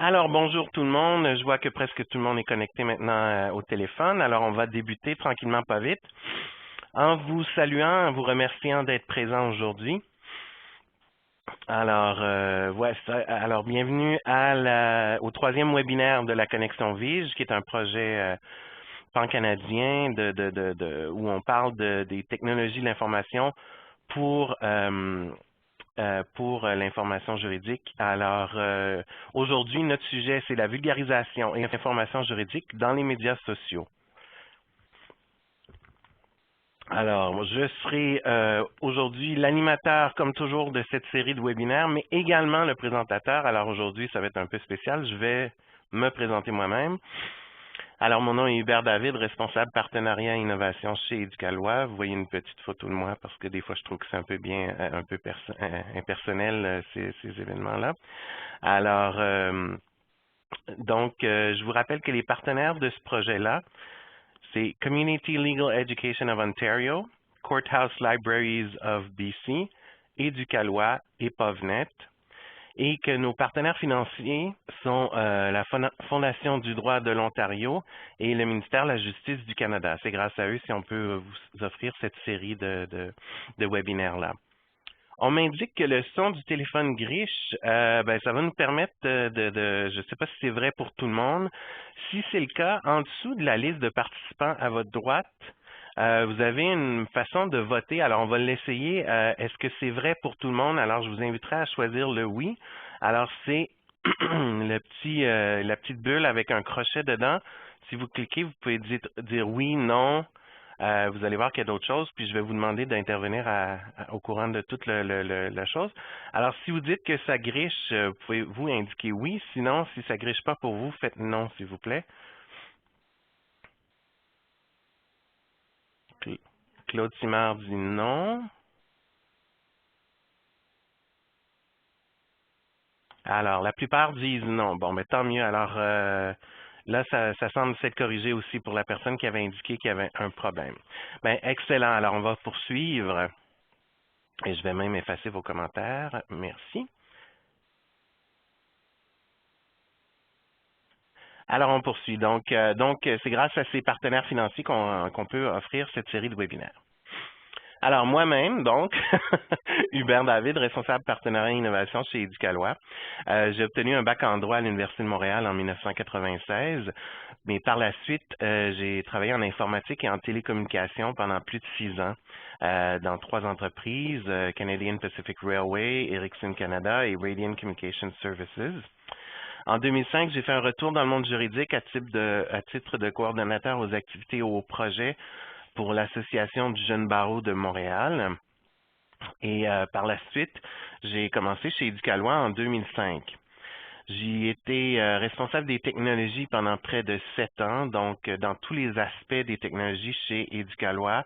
Alors, bonjour tout le monde. Je vois que presque tout le monde est connecté maintenant au téléphone. Alors, on va débuter tranquillement, pas vite, en vous saluant, en vous remerciant d'être présent aujourd'hui. Alors, bienvenue au troisième webinaire de la Connexion Vige, qui est un projet pan-canadien où on parle des technologies de l'information pour l'information juridique. Alors, aujourd'hui, notre sujet, c'est la vulgarisation et l'information juridique dans les médias sociaux. Alors, je serai aujourd'hui l'animateur, comme toujours, de cette série de webinaires, mais également le présentateur. Alors, aujourd'hui, ça va être un peu spécial. Je vais me présenter moi-même. Alors, mon nom est Hubert David, responsable partenariat et innovation chez Éducalois. Vous voyez une petite photo de moi parce que des fois, je trouve que c'est un peu impersonnel, ces événements-là. Alors, je vous rappelle que les partenaires de ce projet-là, c'est Community Legal Education of Ontario, Courthouse Libraries of BC, Éducalois et PovNet, et que nos partenaires financiers sont la Fondation du droit de l'Ontario et le ministère de la Justice du Canada. C'est grâce à eux si on peut vous offrir cette série de webinaires-là. On m'indique que le son du téléphone griche, ça va nous permettre je ne sais pas si c'est vrai pour tout le monde. Si c'est le cas, en dessous de la liste de participants à votre droite, vous avez une façon de voter. Alors, on va l'essayer. Est-ce que c'est vrai pour tout le monde? Alors, je vous inviterai à choisir le oui. Alors, c'est la petite bulle avec un crochet dedans. Si vous cliquez, vous pouvez dire oui, non. Vous allez voir qu'il y a d'autres choses, puis je vais vous demander d'intervenir au courant de toute la chose. Alors, si vous dites que ça griche, pouvez-vous indiquer oui. Sinon, si ça griche pas pour vous, faites non, s'il vous plaît. Claude Simard dit non. Alors, la plupart disent non. Bon, mais tant mieux. Alors, là, ça semble s'être corrigé aussi pour la personne qui avait indiqué qu'il y avait un problème. Bien, excellent. Alors, on va poursuivre. Et je vais même effacer vos commentaires. Merci. Alors, on poursuit. Donc, c'est grâce à ces partenaires financiers qu'on peut offrir cette série de webinaires. Alors, moi-même, donc, Hubert David, responsable partenariat et innovation chez Éducalois. J'ai obtenu un bac en droit à l'Université de Montréal en 1996, mais par la suite, j'ai travaillé en informatique et en télécommunication pendant plus de 6 ans dans 3 entreprises, Canadian Pacific Railway, Ericsson Canada et Radian Communication Services. En 2005, j'ai fait un retour dans le monde juridique à titre de coordonnateur aux activités et aux projets pour l'Association du jeune barreau de Montréal. Et par la suite, j'ai commencé chez Éducalois en 2005. J'y étais responsable des technologies pendant près de 7 ans, donc dans tous les aspects des technologies chez Éducalois,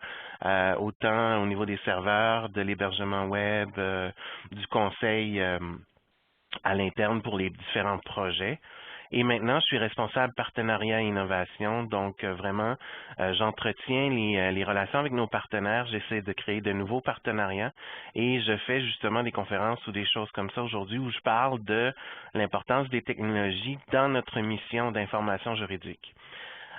autant au niveau des serveurs, de l'hébergement web, du conseil à l'interne pour les différents projets. Et maintenant, je suis responsable partenariat et innovation, donc vraiment, j'entretiens les relations avec nos partenaires, j'essaie de créer de nouveaux partenariats et je fais justement des conférences ou des choses comme ça aujourd'hui où je parle de l'importance des technologies dans notre mission d'information juridique.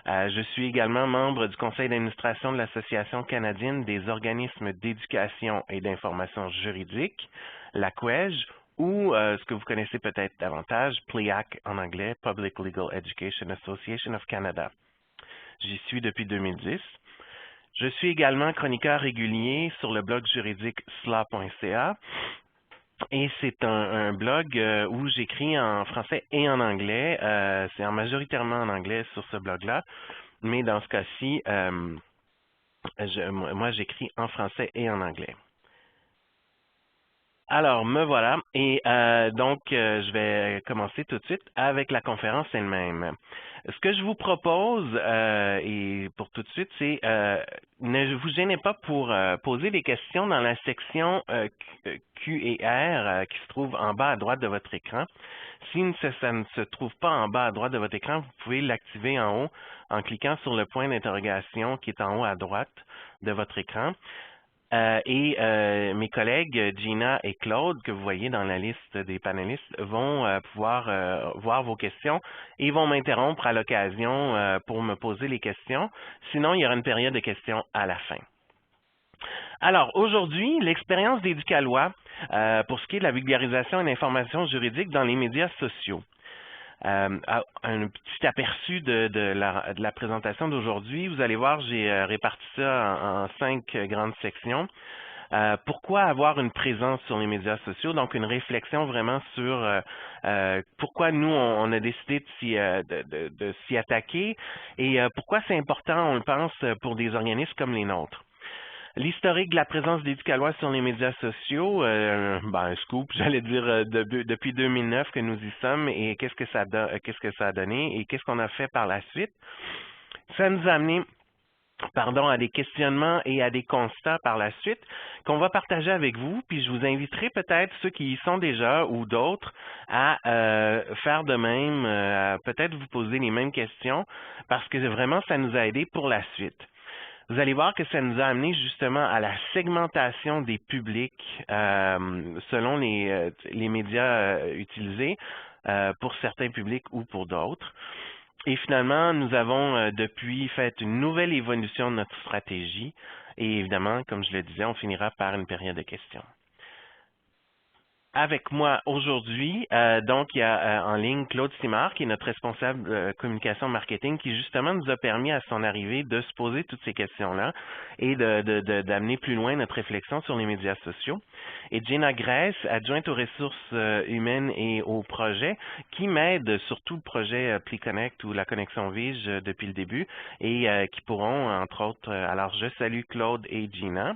Je suis également membre du conseil d'administration de l'Association canadienne des organismes d'éducation et d'information juridique, l'ACWEJ, ou ce que vous connaissez peut-être davantage, PLEAC en anglais, Public Legal Education Association of Canada. J'y suis depuis 2010. Je suis également chroniqueur régulier sur le blog juridique sla.ca et c'est un blog où j'écris en français et en anglais. C'est majoritairement en anglais sur ce blog-là, mais dans ce cas-ci, moi j'écris en français et en anglais. Alors, me voilà. Et je vais commencer tout de suite avec la conférence elle-même. Ce que je vous propose, et pour tout de suite, c'est ne vous gênez pas pour poser des questions dans la section Q et R qui se trouve en bas à droite de votre écran. Si ça ne se trouve pas en bas à droite de votre écran, vous pouvez l'activer en haut en cliquant sur le point d'interrogation qui est en haut à droite de votre écran. Mes collègues Gina et Claude, que vous voyez dans la liste des panélistes, vont pouvoir voir vos questions et vont m'interrompre à l'occasion pour me poser les questions. Sinon, il y aura une période de questions à la fin. Alors, aujourd'hui, l'expérience d'Éducalois pour ce qui est de la vulgarisation et l'information juridique dans les médias sociaux. Un petit aperçu de la présentation d'aujourd'hui. Vous allez voir, j'ai réparti ça en 5 grandes sections. Pourquoi avoir une présence sur les médias sociaux? Donc, une réflexion vraiment sur pourquoi nous, on a décidé de s'y attaquer et pourquoi c'est important, on le pense, pour des organismes comme les nôtres. L'historique de la présence d'Éducalois sur les médias sociaux, un scoop, j'allais dire depuis 2009 que nous y sommes et qu'est-ce que ça a donné et qu'est-ce qu'on a fait par la suite. Ça nous a amené à des questionnements et à des constats par la suite qu'on va partager avec vous, puis je vous inviterai peut-être ceux qui y sont déjà ou d'autres à faire de même, peut-être vous poser les mêmes questions parce que vraiment ça nous a aidé pour la suite. Vous allez voir que ça nous a amené justement à la segmentation des publics selon les médias utilisés pour certains publics ou pour d'autres. Et finalement, nous avons depuis fait une nouvelle évolution de notre stratégie et évidemment, comme je le disais, on finira par une période de questions. Avec moi aujourd'hui, donc il y a en ligne Claude Simard, qui est notre responsable communication marketing, qui justement nous a permis à son arrivée de se poser toutes ces questions-là et d'amener plus loin notre réflexion sur les médias sociaux. Et Gina Grèce, adjointe aux ressources humaines et au projet, qui m'aide sur tout le projet PliConnect ou la connexion Vige depuis le début et qui pourront, entre autres, alors je salue Claude et Gina.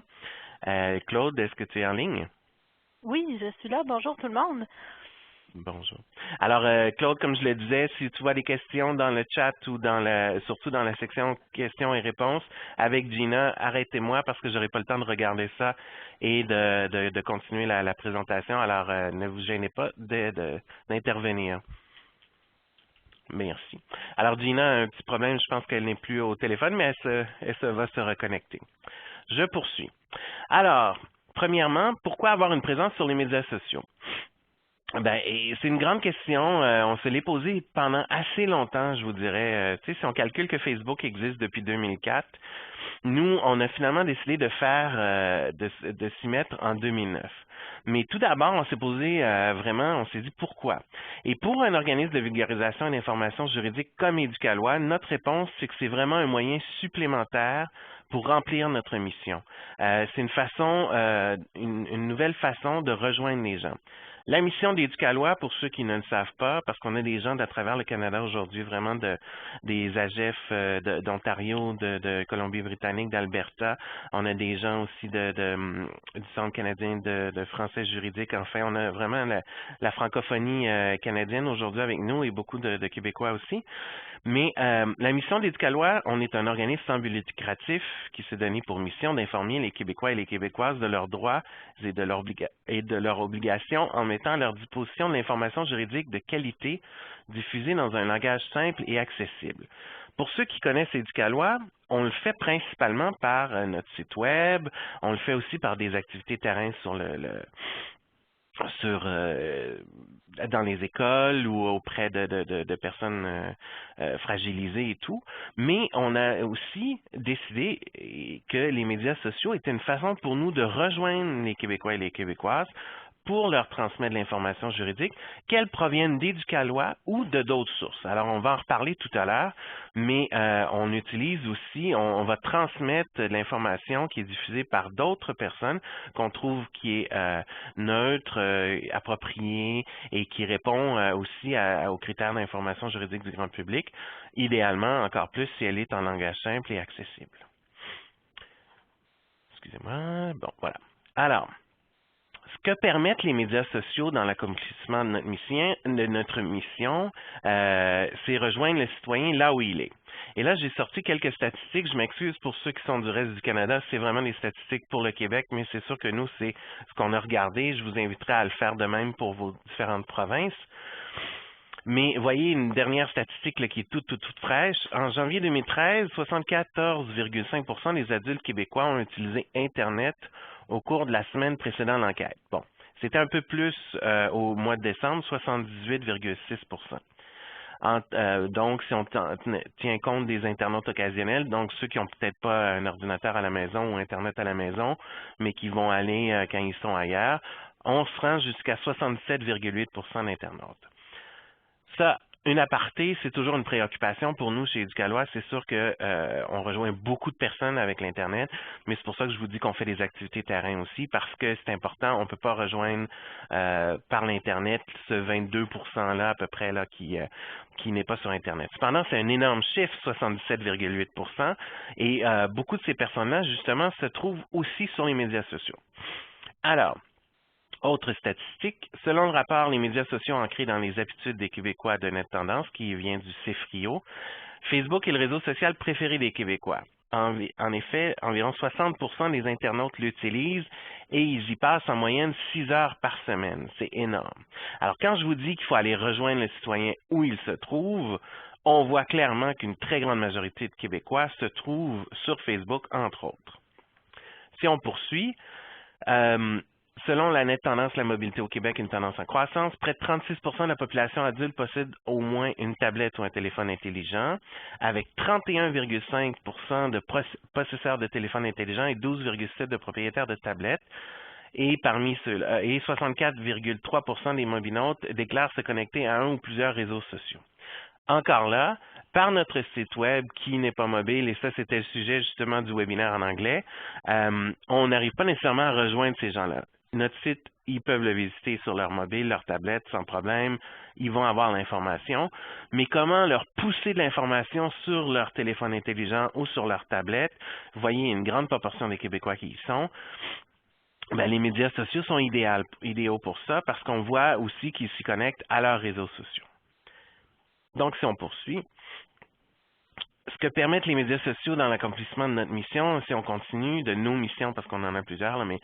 Claude, est-ce que tu es en ligne? Oui, je suis là. Bonjour tout le monde. Bonjour. Alors, Claude, comme je le disais, si tu vois des questions dans le chat ou surtout dans la section questions et réponses avec Gina, arrêtez-moi parce que j'aurai pas le temps de regarder ça et de continuer la présentation. Alors, ne vous gênez pas d'intervenir. Merci. Alors, Gina a un petit problème. Je pense qu'elle n'est plus au téléphone, mais elle va se reconnecter. Je poursuis. Alors, premièrement, pourquoi avoir une présence sur les médias sociaux? C'est une grande question. On se l'est posée pendant assez longtemps, je vous dirais. Si on calcule que Facebook existe depuis 2004, nous, on a finalement décidé de de s'y mettre en 2009. Mais tout d'abord, on s'est posé vraiment, on s'est dit pourquoi. Et pour un organisme de vulgarisation et d'information juridique comme Éducalois, notre réponse, c'est que c'est vraiment un moyen supplémentaire pour remplir notre mission. C'est une nouvelle façon de rejoindre les gens. La mission d'Éducalois, pour ceux qui ne le savent pas, parce qu'on a des gens d'à travers le Canada aujourd'hui, vraiment des AGEF d'Ontario, de Colombie-Britannique, d'Alberta. On a des gens aussi du Centre canadien de français juridique. Enfin, on a vraiment la francophonie canadienne aujourd'hui avec nous et beaucoup de Québécois aussi. Mais la mission d'Éducalois, on est un organisme sans but lucratif qui s'est donné pour mission d'informer les Québécois et les Québécoises de leurs droits et de leurs obligations en mettant à leur disposition de l'information juridique de qualité diffusée dans un langage simple et accessible. Pour ceux qui connaissent Éducalois, on le fait principalement par notre site web, on le fait aussi par des activités terrain dans les écoles ou auprès de personnes fragilisées et tout. Mais on a aussi décidé que les médias sociaux étaient une façon pour nous de rejoindre les Québécois et les Québécoises pour leur transmettre l'information juridique, qu'elle provienne d'Éducalois ou de d'autres sources. Alors, on va en reparler tout à l'heure, mais on utilise aussi, on va transmettre de l'information qui est diffusée par d'autres personnes qu'on trouve qui est neutre, appropriée et qui répond aussi aux critères d'information juridique du grand public, idéalement encore plus si elle est en langage simple et accessible. Excusez-moi. Bon, voilà. Alors, ce que permettent les médias sociaux dans l'accomplissement de notre mission, c'est rejoindre le citoyen là où il est. Et là, j'ai sorti quelques statistiques. Je m'excuse pour ceux qui sont du reste du Canada. C'est vraiment des statistiques pour le Québec, mais c'est sûr que nous, c'est ce qu'on a regardé. Je vous inviterai à le faire de même pour vos différentes provinces. Mais voyez une dernière statistique là, qui est toute fraîche. En janvier 2013, 74,5% des adultes québécois ont utilisé Internet au cours de la semaine précédant l'enquête. Bon, c'était un peu plus au mois de décembre, 78,6%. Donc, si on tient compte des internautes occasionnels, donc ceux qui n'ont peut-être pas un ordinateur à la maison ou Internet à la maison, mais qui vont aller quand ils sont ailleurs, on se rend jusqu'à 67,8% d'internautes. Ça, une aparté, c'est toujours une préoccupation pour nous chez Éducalois. C'est sûr que on rejoint beaucoup de personnes avec l'Internet, mais c'est pour ça que je vous dis qu'on fait des activités terrain aussi, parce que c'est important. On ne peut pas rejoindre par l'Internet ce 22%-là à peu près là qui n'est pas sur Internet. Cependant, c'est un énorme chiffre, 77,8%, et beaucoup de ces personnes-là, justement, se trouvent aussi sur les médias sociaux. Alors, autre statistique, selon le rapport Les médias sociaux ancrés dans les habitudes des Québécois de Net Tendance, qui vient du CFRIO, Facebook est le réseau social préféré des Québécois. En effet, environ 60% des internautes l'utilisent et ils y passent en moyenne 6 heures par semaine. C'est énorme. Alors, quand je vous dis qu'il faut aller rejoindre le citoyen où il se trouve, on voit clairement qu'une très grande majorité de Québécois se trouvent sur Facebook, entre autres. Si on poursuit, selon la Net Tendance, la mobilité au Québec est une tendance en croissance. Près de 36% de la population adulte possède au moins une tablette ou un téléphone intelligent, avec 31,5% de possesseurs de téléphones intelligents et 12,7% de propriétaires de tablettes. Et parmi ceux-là, et 64,3% des mobinautes déclarent se connecter à un ou plusieurs réseaux sociaux. Encore là, par notre site web qui n'est pas mobile, et ça c'était le sujet justement du webinaire en anglais, on n'arrive pas nécessairement à rejoindre ces gens-là. Notre site, ils peuvent le visiter sur leur mobile, leur tablette, sans problème. Ils vont avoir l'information. Mais comment leur pousser de l'information sur leur téléphone intelligent ou sur leur tablette? Vous voyez, une grande proportion des Québécois qui y sont. Ben, les médias sociaux sont idéaux pour ça parce qu'on voit aussi qu'ils s'y connectent à leurs réseaux sociaux. Donc, si on poursuit, ce que permettent les médias sociaux dans l'accomplissement de notre mission, si on continue, de nos missions, parce qu'on en a plusieurs, là, mais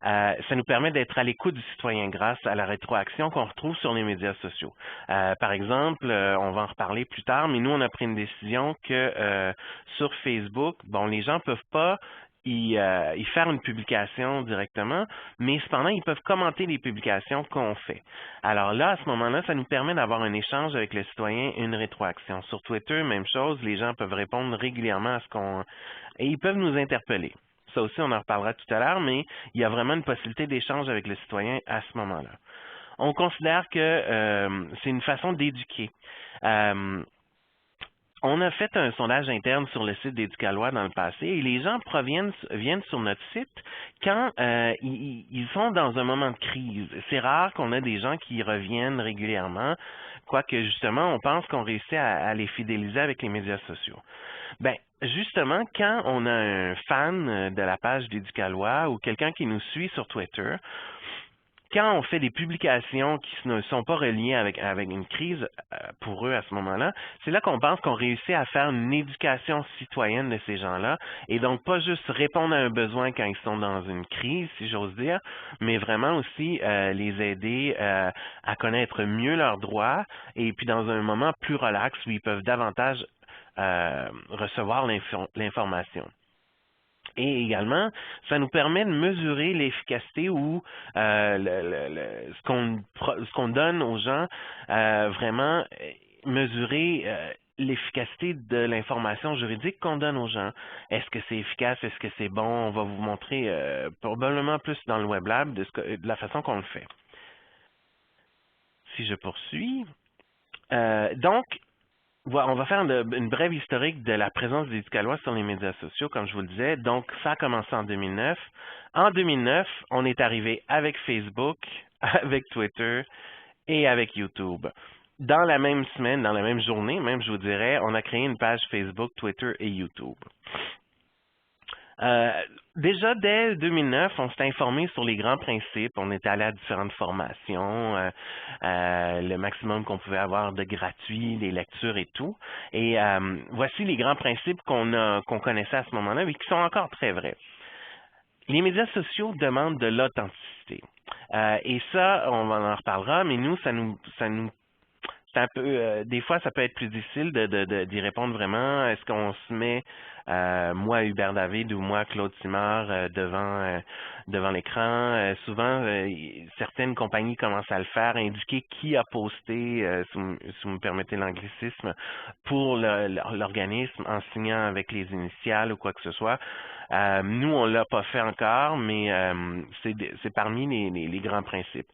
ça nous permet d'être à l'écoute du citoyen grâce à la rétroaction qu'on retrouve sur les médias sociaux. Par exemple, on va en reparler plus tard, mais nous, on a pris une décision que sur Facebook, bon, les gens peuvent pas y faire une publication directement, mais cependant, ils peuvent commenter les publications qu'on fait. Alors là, à ce moment-là, ça nous permet d'avoir un échange avec le citoyen et une rétroaction. Sur Twitter, même chose, les gens peuvent répondre régulièrement à ce qu'on... et ils peuvent nous interpeller. Ça aussi, on en reparlera tout à l'heure, mais il y a vraiment une possibilité d'échange avec le citoyen à ce moment-là. On considère que c'est une façon d'éduquer. On a fait un sondage interne sur le site d'Éducalois dans le passé et les gens viennent sur notre site quand ils sont dans un moment de crise. C'est rare qu'on ait des gens qui reviennent régulièrement, quoique justement, on pense qu'on réussit à les fidéliser avec les médias sociaux. Ben, justement, quand on a un fan de la page d'Éducalois ou quelqu'un qui nous suit sur Twitter, quand on fait des publications qui ne sont pas reliées avec une crise pour eux à ce moment-là, c'est là qu'on pense qu'on réussit à faire une éducation citoyenne de ces gens-là et donc pas juste répondre à un besoin quand ils sont dans une crise, si j'ose dire, mais vraiment aussi les aider à connaître mieux leurs droits et puis dans un moment plus relax où ils peuvent davantage recevoir l'information. Et également, ça nous permet de mesurer l'efficacité ou ce qu'on donne aux gens, vraiment mesurer l'efficacité de l'information juridique qu'on donne aux gens. Est-ce que c'est efficace? Est-ce que c'est bon? On va vous montrer probablement plus dans le Web Lab de la façon qu'on le fait. Si je poursuis. Donc, on va faire une brève historique de la présence d'Éducalois sur les médias sociaux, comme je vous le disais. Donc, ça a commencé en 2009. En 2009, on est arrivé avec Facebook, avec Twitter et avec YouTube. Dans la même semaine, dans la même journée, même je vous dirais, on a créé une page Facebook, Twitter et YouTube. Déjà, dès 2009, on s'est informé sur les grands principes. On était allé à différentes formations, le maximum qu'on pouvait avoir de gratuit, les lectures et tout. Et voici les grands principes qu'on connaissait à ce moment-là, mais qui sont encore très vrais. Les médias sociaux demandent de l'authenticité. Et ça, on en reparlera, mais nous, c'est un peu, des fois, ça peut être plus difficile d'y répondre vraiment. Est-ce qu'on se met, moi, Hubert David ou moi, Claude Simard, devant l'écran? Souvent, certaines compagnies commencent à le faire, indiquer qui a posté, si vous me permettez l'anglicisme, pour l'organisme en signant avec les initiales ou quoi que ce soit. Nous, on l'a pas fait encore, mais c'est parmi les grands principes.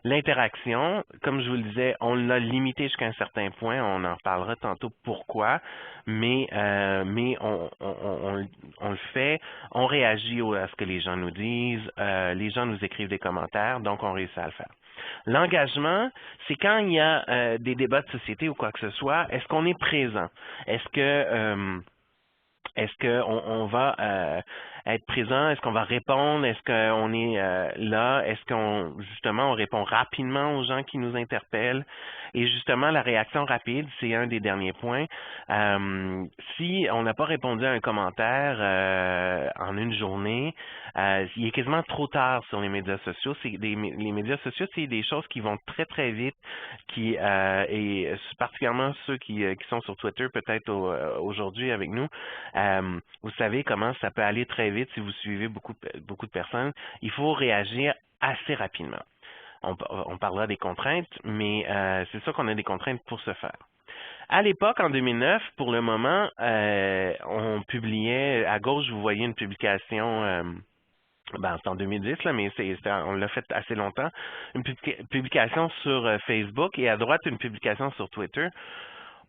L'interaction, comme je vous le disais, on l'a limité jusqu'à un certain point. On en parlera tantôt pourquoi, mais on le fait. On réagit à ce que les gens nous disent. Les gens nous écrivent des commentaires, donc on réussit à le faire. L'engagement, c'est quand il y a des débats de société ou quoi que ce soit, est-ce qu'on est présent? Est-ce qu'on va être présent? Est-ce qu'on va répondre? Est-ce qu'on est là? Est-ce qu'on justement on répond rapidement aux gens qui nous interpellent? Et justement, la réaction rapide, c'est un des derniers points. Si on n'a pas répondu à un commentaire en une journée, il est quasiment trop tard sur les médias sociaux. Les médias sociaux, c'est des choses qui vont très, très vite, et particulièrement ceux qui sont sur Twitter, peut-être aujourd'hui avec nous. Vous savez comment ça peut aller très vite si vous suivez beaucoup de personnes. Il faut réagir assez rapidement. On parlera des contraintes, mais c'est sûr qu'on a des contraintes pour ce faire. À l'époque, en 2009, pour le moment, on publiait, à gauche, vous voyez une publication, c'est en 2010, là, mais on l'a fait assez longtemps, une publication sur Facebook et à droite, une publication sur Twitter.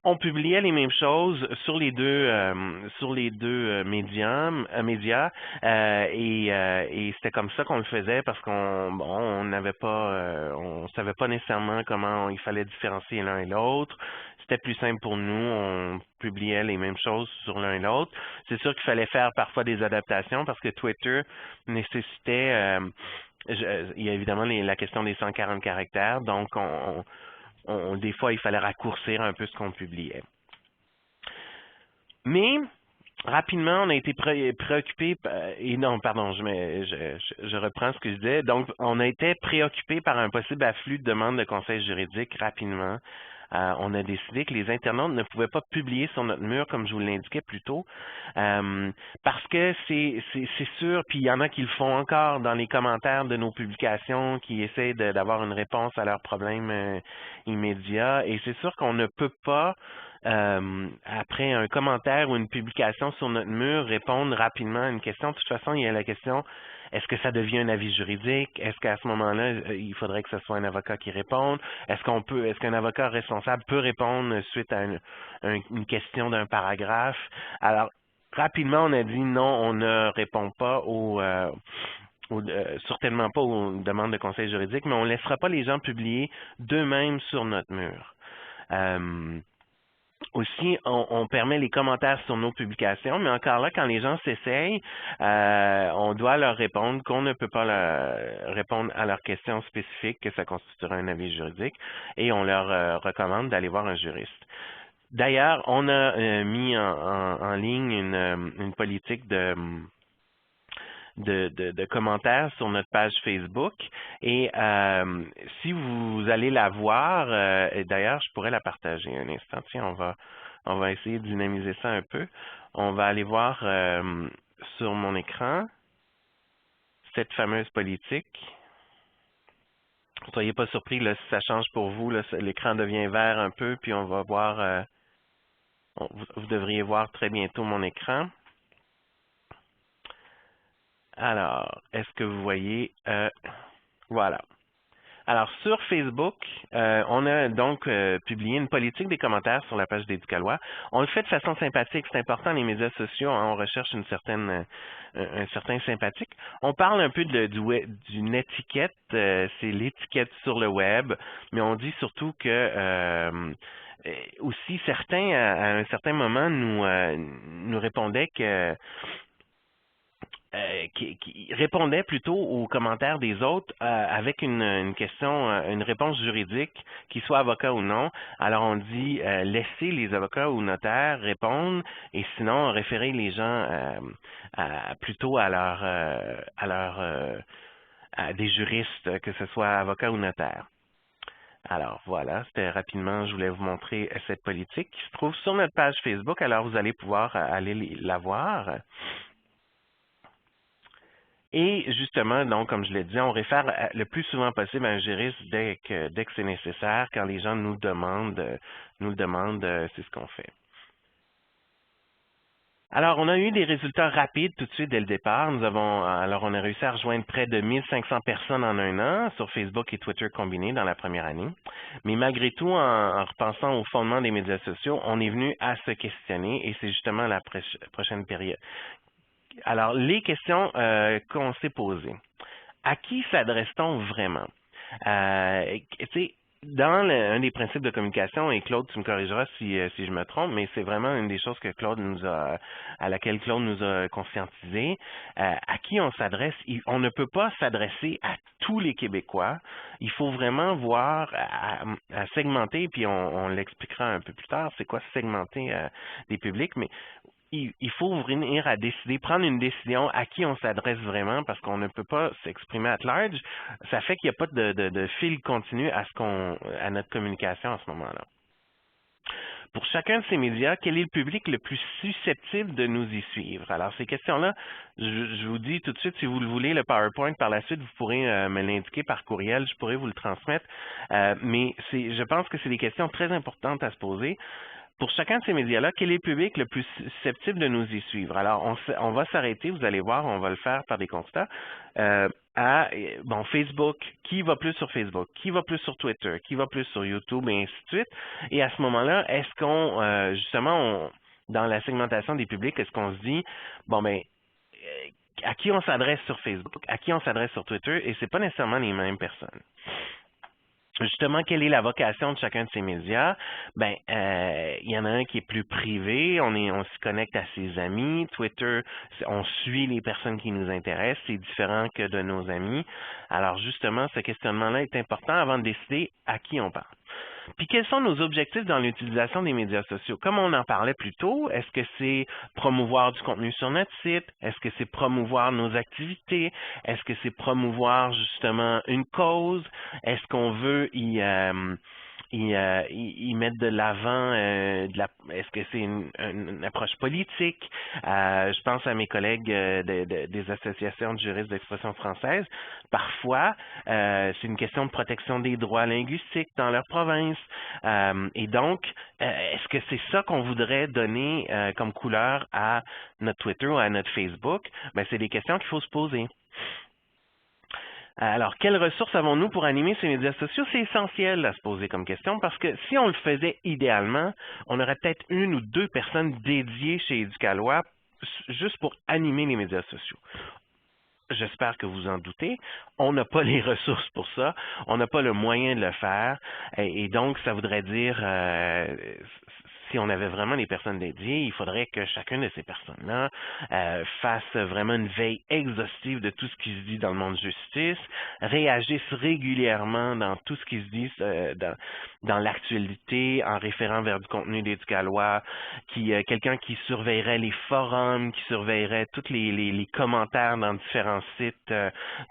On publiait les mêmes choses sur les deux médias et c'était comme ça qu'on le faisait parce on n'avait pas on savait pas nécessairement comment il fallait différencier l'un et l'autre. C'était plus simple pour nous, on publiait les mêmes choses sur l'un et l'autre. C'est sûr qu'il fallait faire parfois des adaptations parce que Twitter nécessitait il y a évidemment la question des 140 caractères, donc des fois, il fallait raccourcir un peu ce qu'on publiait. Mais, rapidement, on a été préoccupé, et non, pardon, je reprends ce que je disais. Donc, on a été préoccupé par un possible afflux de demandes de conseils juridiques rapidement. On a décidé que les internautes ne pouvaient pas publier sur notre mur, comme je vous l'indiquais plus tôt, parce que c'est sûr, puis il y en a qui le font encore dans les commentaires de nos publications, qui essaient d'avoir une réponse à leurs problèmes immédiats, et c'est sûr qu'on ne peut pas, après un commentaire ou une publication sur notre mur, répondre rapidement à une question. De toute façon, il y a la question, est-ce que ça devient un avis juridique? Est-ce qu'à ce moment-là, il faudrait que ce soit un avocat qui réponde? Est-ce qu'un avocat responsable peut répondre suite à une question d'un paragraphe? Alors, rapidement, on a dit non, on ne répond pas certainement pas aux demandes de conseil juridique, mais on ne laissera pas les gens publier d'eux-mêmes sur notre mur. Aussi, on permet les commentaires sur nos publications, mais encore là, quand les gens s'essayent, on doit leur répondre qu'on ne peut pas répondre à leurs questions spécifiques, que ça constituera un avis juridique, et on leur recommande d'aller voir un juriste. D'ailleurs, on a mis en ligne une politique de commentaires sur notre page Facebook. Et si vous allez la voir, et d'ailleurs, je pourrais la partager un instant. Tiens, on va essayer de dynamiser ça un peu. On va aller voir sur mon écran cette fameuse politique. Ne soyez pas surpris là, si ça change pour vous. L'écran devient vert un peu, puis on va voir. Vous devriez voir très bientôt mon écran. Alors, est-ce que vous voyez? Voilà. Alors, sur Facebook, on a donc publié une politique des commentaires sur la page d'Éducalois. On le fait de façon sympathique. C'est important, les médias sociaux, hein, on recherche un certain sympathique. On parle un peu d'une étiquette, c'est l'étiquette sur le web, mais on dit surtout que aussi certains, à un certain moment, nous répondaient qui répondait plutôt aux commentaires des autres avec une question, une réponse juridique, qu'ils soient avocats ou non. Alors on dit laissez les avocats ou notaires répondre et sinon référer les gens plutôt à des juristes, que ce soit avocats ou notaires. Alors voilà, c'était rapidement, je voulais vous montrer cette politique qui se trouve sur notre page Facebook. Alors vous allez pouvoir aller la voir. Et justement, donc, comme je l'ai dit, on réfère le plus souvent possible à un juriste dès que c'est nécessaire, quand les gens nous le demandent, c'est ce qu'on fait. Alors, on a eu des résultats rapides tout de suite dès le départ. On a réussi à rejoindre près de 1500 personnes en un an sur Facebook et Twitter combinés dans la première année. Mais malgré tout, en repensant au fondement des médias sociaux, on est venu à se questionner et c'est justement la prochaine période. Alors, les questions qu'on s'est posées. À qui s'adresse-t-on vraiment? Dans un des principes de communication, et Claude, tu me corrigeras si je me trompe, mais c'est vraiment une des choses que à laquelle Claude nous a conscientisé. À qui on s'adresse? On ne peut pas s'adresser à tous les Québécois. Il faut vraiment voir à segmenter, puis on l'expliquera un peu plus tard, c'est quoi segmenter des publics, mais il faut venir à décider, prendre une décision à qui on s'adresse vraiment parce qu'on ne peut pas s'exprimer at large. Ça fait qu'il n'y a pas de fil continu à notre communication à ce moment-là. Pour chacun de ces médias, quel est le public le plus susceptible de nous y suivre? Alors, ces questions-là, je vous dis tout de suite, si vous le voulez, le PowerPoint par la suite, vous pourrez me l'indiquer par courriel, je pourrais vous le transmettre. Mais je pense que c'est des questions très importantes à se poser. Pour chacun de ces médias-là, quel est le public le plus susceptible de nous y suivre? Alors, on va s'arrêter, vous allez voir, on va le faire par des constats, Facebook, qui va plus sur Facebook, qui va plus sur Twitter, qui va plus sur YouTube, et ainsi de suite. Et à ce moment-là, est-ce qu'on, justement, dans la segmentation des publics, est-ce qu'on se dit, à qui on s'adresse sur Facebook, à qui on s'adresse sur Twitter, et c'est pas nécessairement les mêmes personnes. Justement, quelle est la vocation de chacun de ces médias? Il y en a un qui est plus privé, on se connecte à ses amis. Twitter, on suit les personnes qui nous intéressent, c'est différent que de nos amis. Alors justement, ce questionnement-là est important avant de décider à qui on parle. Puis quels sont nos objectifs dans l'utilisation des médias sociaux? Comme on en parlait plus tôt, est-ce que c'est promouvoir du contenu sur notre site? Est-ce que c'est promouvoir nos activités? Est-ce que c'est promouvoir justement une cause? Est-ce qu'on veut y mettre de l'avant est-ce que c'est une approche politique? Je pense à mes collègues des associations de juristes d'expression française. Parfois, c'est une question de protection des droits linguistiques dans leur province. Et donc, est-ce que c'est ça qu'on voudrait donner comme couleur à notre Twitter ou à notre Facebook? C'est des questions qu'il faut se poser. Alors, quelles ressources avons-nous pour animer ces médias sociaux? C'est essentiel à se poser comme question parce que si on le faisait idéalement, on aurait peut-être une ou deux personnes dédiées chez Éducalois juste pour animer les médias sociaux. J'espère que vous en doutez. On n'a pas les ressources pour ça. On n'a pas le moyen de le faire. Et donc, ça voudrait dire, si on avait vraiment des personnes dédiées, il faudrait que chacune de ces personnes-là fasse vraiment une veille exhaustive de tout ce qui se dit dans le monde de justice, réagisse régulièrement dans tout ce qui se dit dans l'actualité, en référant vers du contenu d'Éducalois, quelqu'un qui surveillerait les forums, qui surveillerait tous les commentaires dans différents sites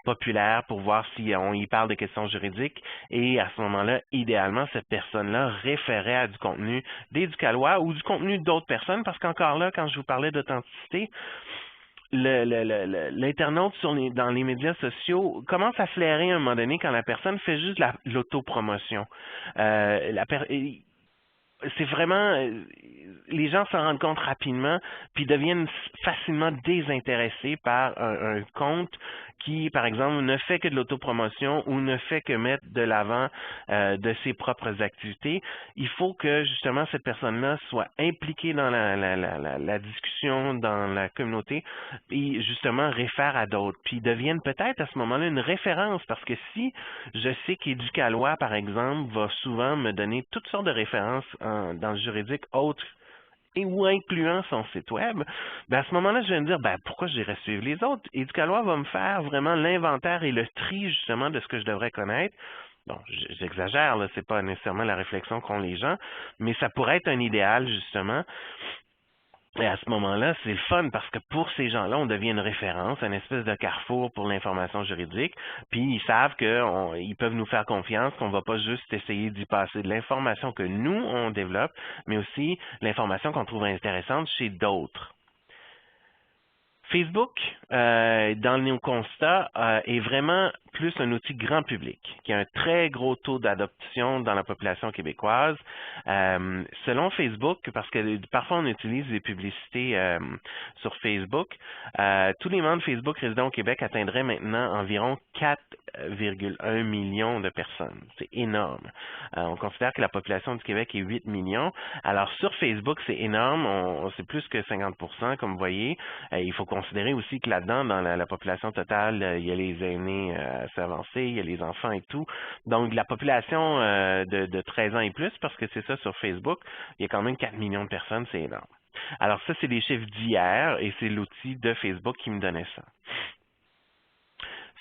populaires pour voir si on y parle de questions juridiques. Et à ce moment-là, idéalement, cette personne-là référait à du contenu d'Éducalois ou du contenu d'autres personnes, parce qu'encore là, quand je vous parlais d'authenticité, l'internaute dans les médias sociaux commence à flairer à un moment donné quand la personne fait juste l'autopromotion. C'est vraiment, les gens s'en rendent compte rapidement, puis deviennent facilement désintéressés par un compte qui, par exemple, ne fait que de l'autopromotion ou ne fait que mettre de l'avant de ses propres activités. Il faut que, justement, cette personne-là soit impliquée dans la discussion, dans la communauté, et justement réfère à d'autres. Puis deviennent peut-être à ce moment-là une référence, parce que si je sais qu'Éducalois, par exemple, va souvent me donner toutes sortes de références dans le juridique autres ou incluant son site web, à ce moment-là, je vais me dire, pourquoi j'irais suivre les autres? Éducalois va me faire vraiment l'inventaire et le tri, justement, de ce que je devrais connaître. Bon, j'exagère, là, c'est pas nécessairement la réflexion qu'ont les gens, mais ça pourrait être un idéal, justement. Et à ce moment-là, c'est le fun parce que pour ces gens-là, on devient une référence, une espèce de carrefour pour l'information juridique. Puis ils savent qu'ils peuvent nous faire confiance, qu'on va pas juste essayer d'y passer de l'information que nous, on développe, mais aussi l'information qu'on trouve intéressante chez d'autres. Facebook, dans nos constats, est vraiment plus un outil grand public, qui a un très gros taux d'adoption dans la population québécoise. Selon Facebook, parce que parfois on utilise des publicités sur Facebook, tous les membres Facebook résidant au Québec atteindraient maintenant environ 4,1 millions de personnes. C'est énorme. On considère que la population du Québec est 8 millions. Alors sur Facebook, c'est énorme. C'est plus que 50%, comme vous voyez. Il faut considérer aussi que là-dedans, dans la population totale, il y a les aînés assez avancés, il y a les enfants et tout. Donc, la population de 13 ans et plus, parce que c'est ça sur Facebook, il y a quand même 4 millions de personnes, c'est énorme. Alors ça, c'est des chiffres d'hier et c'est l'outil de Facebook qui me donnait ça.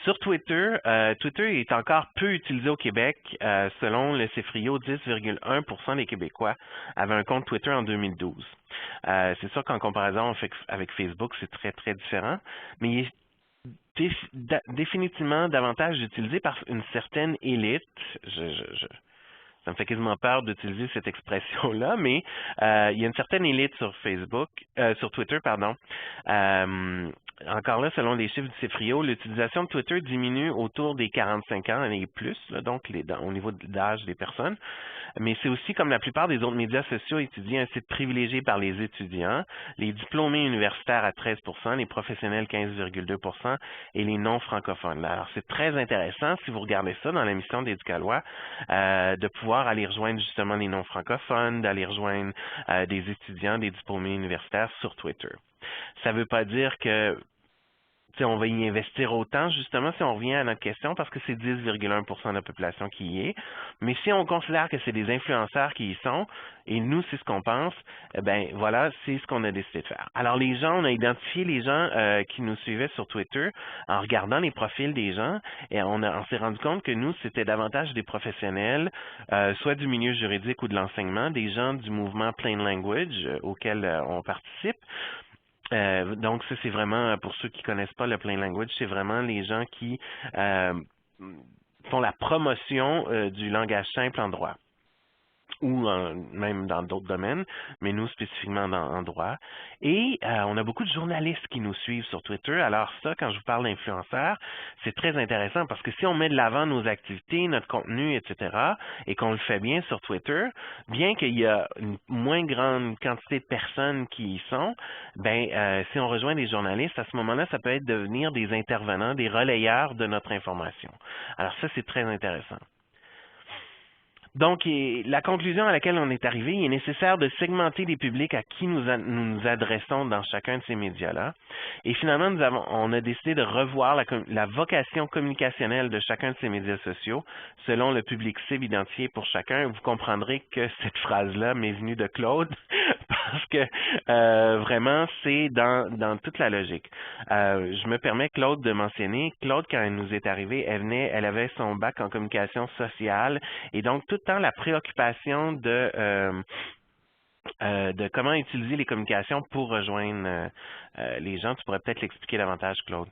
Sur Twitter, Twitter est encore peu utilisé au Québec. Selon le CEFRIO, 10,1% des Québécois avaient un compte Twitter en 2012. C'est sûr qu'en comparaison avec Facebook, c'est très, très différent, mais il est définitivement davantage utilisé par une certaine élite. Ça me fait quasiment peur d'utiliser cette expression-là, mais il y a une certaine élite sur sur Twitter, pardon. Encore là, selon les chiffres du CEFRIO, l'utilisation de Twitter diminue autour des 45 ans et plus, là, donc au niveau de l'âge des personnes. Mais c'est aussi, comme la plupart des autres médias sociaux étudiés, un site privilégié par les étudiants, les diplômés universitaires à 13%, les professionnels 15,2% et les non-francophones. Alors, c'est très intéressant, si vous regardez ça dans la mission d'Éducalois, de pouvoir aller rejoindre justement les non-francophones, d'aller rejoindre des étudiants, des diplômés universitaires sur Twitter. Ça ne veut pas dire que on va y investir autant, justement, si on revient à notre question, parce que c'est 10,1% de la population qui y est. Mais si on considère que c'est des influenceurs qui y sont, et nous, c'est ce qu'on pense, eh bien, voilà, c'est ce qu'on a décidé de faire. Alors, les gens, on a identifié les gens qui nous suivaient sur Twitter en regardant les profils des gens, et on s'est rendu compte que nous, c'était davantage des professionnels, soit du milieu juridique ou de l'enseignement, des gens du mouvement Plain Language auquel on participe. Donc, ça, c'est vraiment, pour ceux qui connaissent pas le Plain Language, c'est vraiment les gens qui font la promotion du langage simple en droit ou même dans d'autres domaines, mais nous spécifiquement en droit. Et on a beaucoup de journalistes qui nous suivent sur Twitter. Alors ça, quand je vous parle d'influenceurs, c'est très intéressant parce que si on met de l'avant nos activités, notre contenu, etc., et qu'on le fait bien sur Twitter, bien qu'il y a une moins grande quantité de personnes qui y sont, ben si on rejoint des journalistes, à ce moment-là, ça peut être devenir des intervenants, des relayeurs de notre information. Alors ça, c'est très intéressant. Donc, la conclusion à laquelle on est arrivé, il est nécessaire de segmenter les publics à qui nous nous adressons dans chacun de ces médias-là. Et finalement, on a décidé de revoir la vocation communicationnelle de chacun de ces médias sociaux selon le public cible identifié pour chacun. Vous comprendrez que cette phrase-là m'est venue de Claude parce que vraiment, c'est dans toute la logique. Je me permets, Claude, de mentionner, Claude, quand elle nous est arrivée, elle avait son bac en communication sociale et donc tout la préoccupation de comment utiliser les communications pour rejoindre les gens. Tu pourrais peut-être l'expliquer davantage, Claude.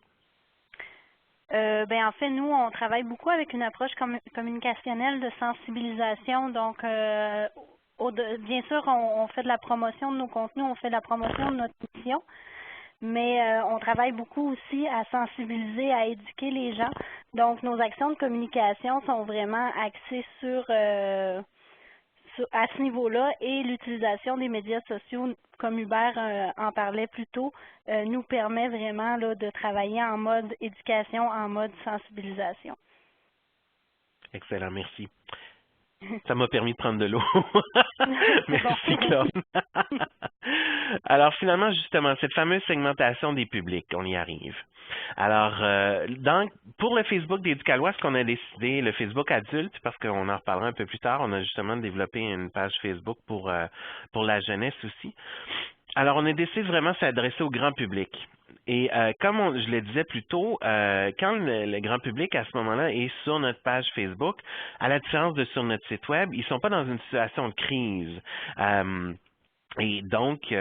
En fait, nous, on travaille beaucoup avec une approche communicationnelle de sensibilisation. Donc, bien sûr, on fait de la promotion de nos contenus, on fait de la promotion de notre mission, mais on travaille beaucoup aussi à sensibiliser, à éduquer les gens. Donc, nos actions de communication sont vraiment axées à ce niveau-là et l'utilisation des médias sociaux, comme Hubert en parlait plus tôt, nous permet vraiment là, de travailler en mode éducation, en mode sensibilisation. Excellent, merci. Ça m'a permis de prendre de l'eau. Merci, Claude. Alors, finalement, justement, cette fameuse segmentation des publics, on y arrive. Alors, pour le Facebook d'Éducalois, ce qu'on a décidé, le Facebook adulte, parce qu'on en reparlera un peu plus tard, on a justement développé une page Facebook pour la jeunesse aussi. Alors, on a décidé vraiment de s'adresser au grand public. Et comme je le disais plus tôt, quand le grand public, à ce moment-là, est sur notre page Facebook, à la différence de sur notre site Web, ils ne sont pas dans une situation de crise. Et donc,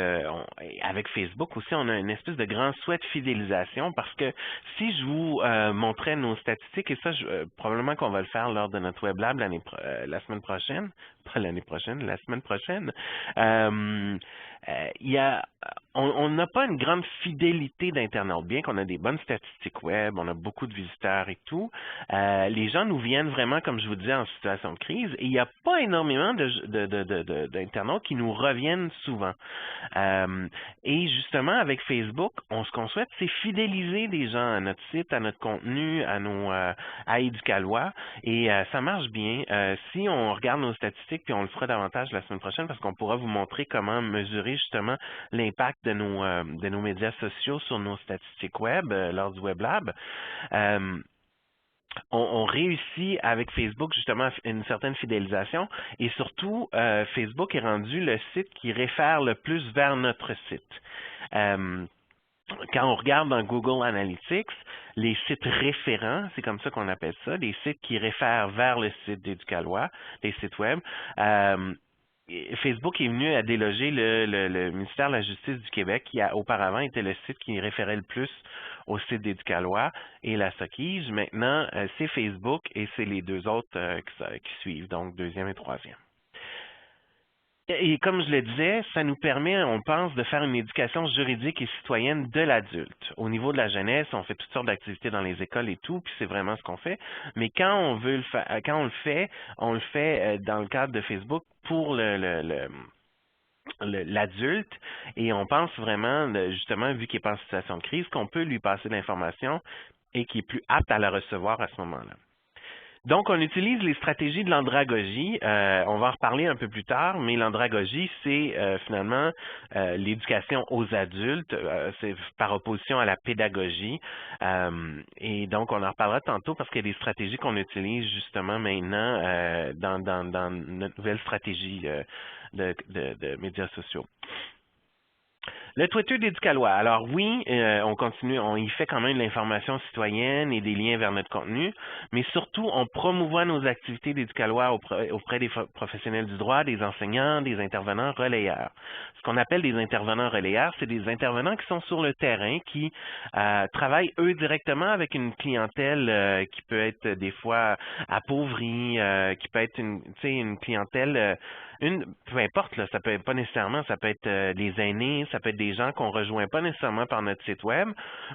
avec Facebook aussi, on a une espèce de grand souhait de fidélisation parce que si je vous montrais nos statistiques, et ça, probablement qu'on va le faire lors de notre Web Lab la semaine prochaine, pas l'année prochaine, la semaine prochaine, il y a, on n'a pas une grande fidélité d'Internet, bien qu'on a des bonnes statistiques web, on a beaucoup de visiteurs et tout. Les gens nous viennent vraiment, comme je vous disais, en situation de crise, et il n'y a pas énormément d'internautes qui nous reviennent souvent. Et justement, avec Facebook, ce qu'on souhaite, c'est fidéliser des gens à notre site, à notre contenu, à Éducalois, et ça marche bien. Si on regarde nos statistiques, puis on le fera davantage la semaine prochaine, parce qu'on pourra vous montrer comment mesurer justement l'impact de nos médias sociaux sur nos statistiques web lors du Web Lab. On réussit avec Facebook justement une certaine fidélisation et surtout, Facebook est rendu le site qui réfère le plus vers notre site. Quand on regarde dans Google Analytics, les sites référents, c'est comme ça qu'on appelle ça, les sites qui réfèrent vers le site d'Éducalois, les sites web, Facebook est venu à déloger le ministère de la Justice du Québec, qui auparavant était le site qui référait le plus au site d'Éducalois et la SOCIGE. Maintenant, c'est Facebook et c'est les deux autres qui suivent, donc deuxième et troisième. Et comme je le disais, ça nous permet, on pense, de faire une éducation juridique et citoyenne de l'adulte. Au niveau de la jeunesse, on fait toutes sortes d'activités dans les écoles et tout, puis c'est vraiment ce qu'on fait. Mais quand on veut le faire, quand on le fait dans le cadre de Facebook pour l'adulte, et on pense vraiment, justement, vu qu'il n'est pas en situation de crise, qu'on peut lui passer de l'information et qu'il est plus apte à la recevoir à ce moment-là. Donc, on utilise les stratégies de l'andragogie. On va en reparler un peu plus tard, mais l'andragogie, c'est finalement l'éducation aux adultes, c'est par opposition à la pédagogie. Et donc, on en reparlera tantôt parce qu'il y a des stratégies qu'on utilise justement maintenant dans notre nouvelle stratégie de médias sociaux. Le Twitter d'Éducalois. Alors oui, on continue, on y fait quand même de l'information citoyenne et des liens vers notre contenu, mais surtout, on promouvoit nos activités d'Éducalois auprès des professionnels du droit, des enseignants, des intervenants relayeurs. Ce qu'on appelle des intervenants relayeurs, c'est des intervenants qui sont sur le terrain, qui travaillent eux directement avec une clientèle qui peut être des fois appauvrie, qui peut être une clientèle peu importe, là, ça peut être pas nécessairement, ça peut être des aînés, ça peut être des gens qu'on rejoint pas nécessairement par notre site web,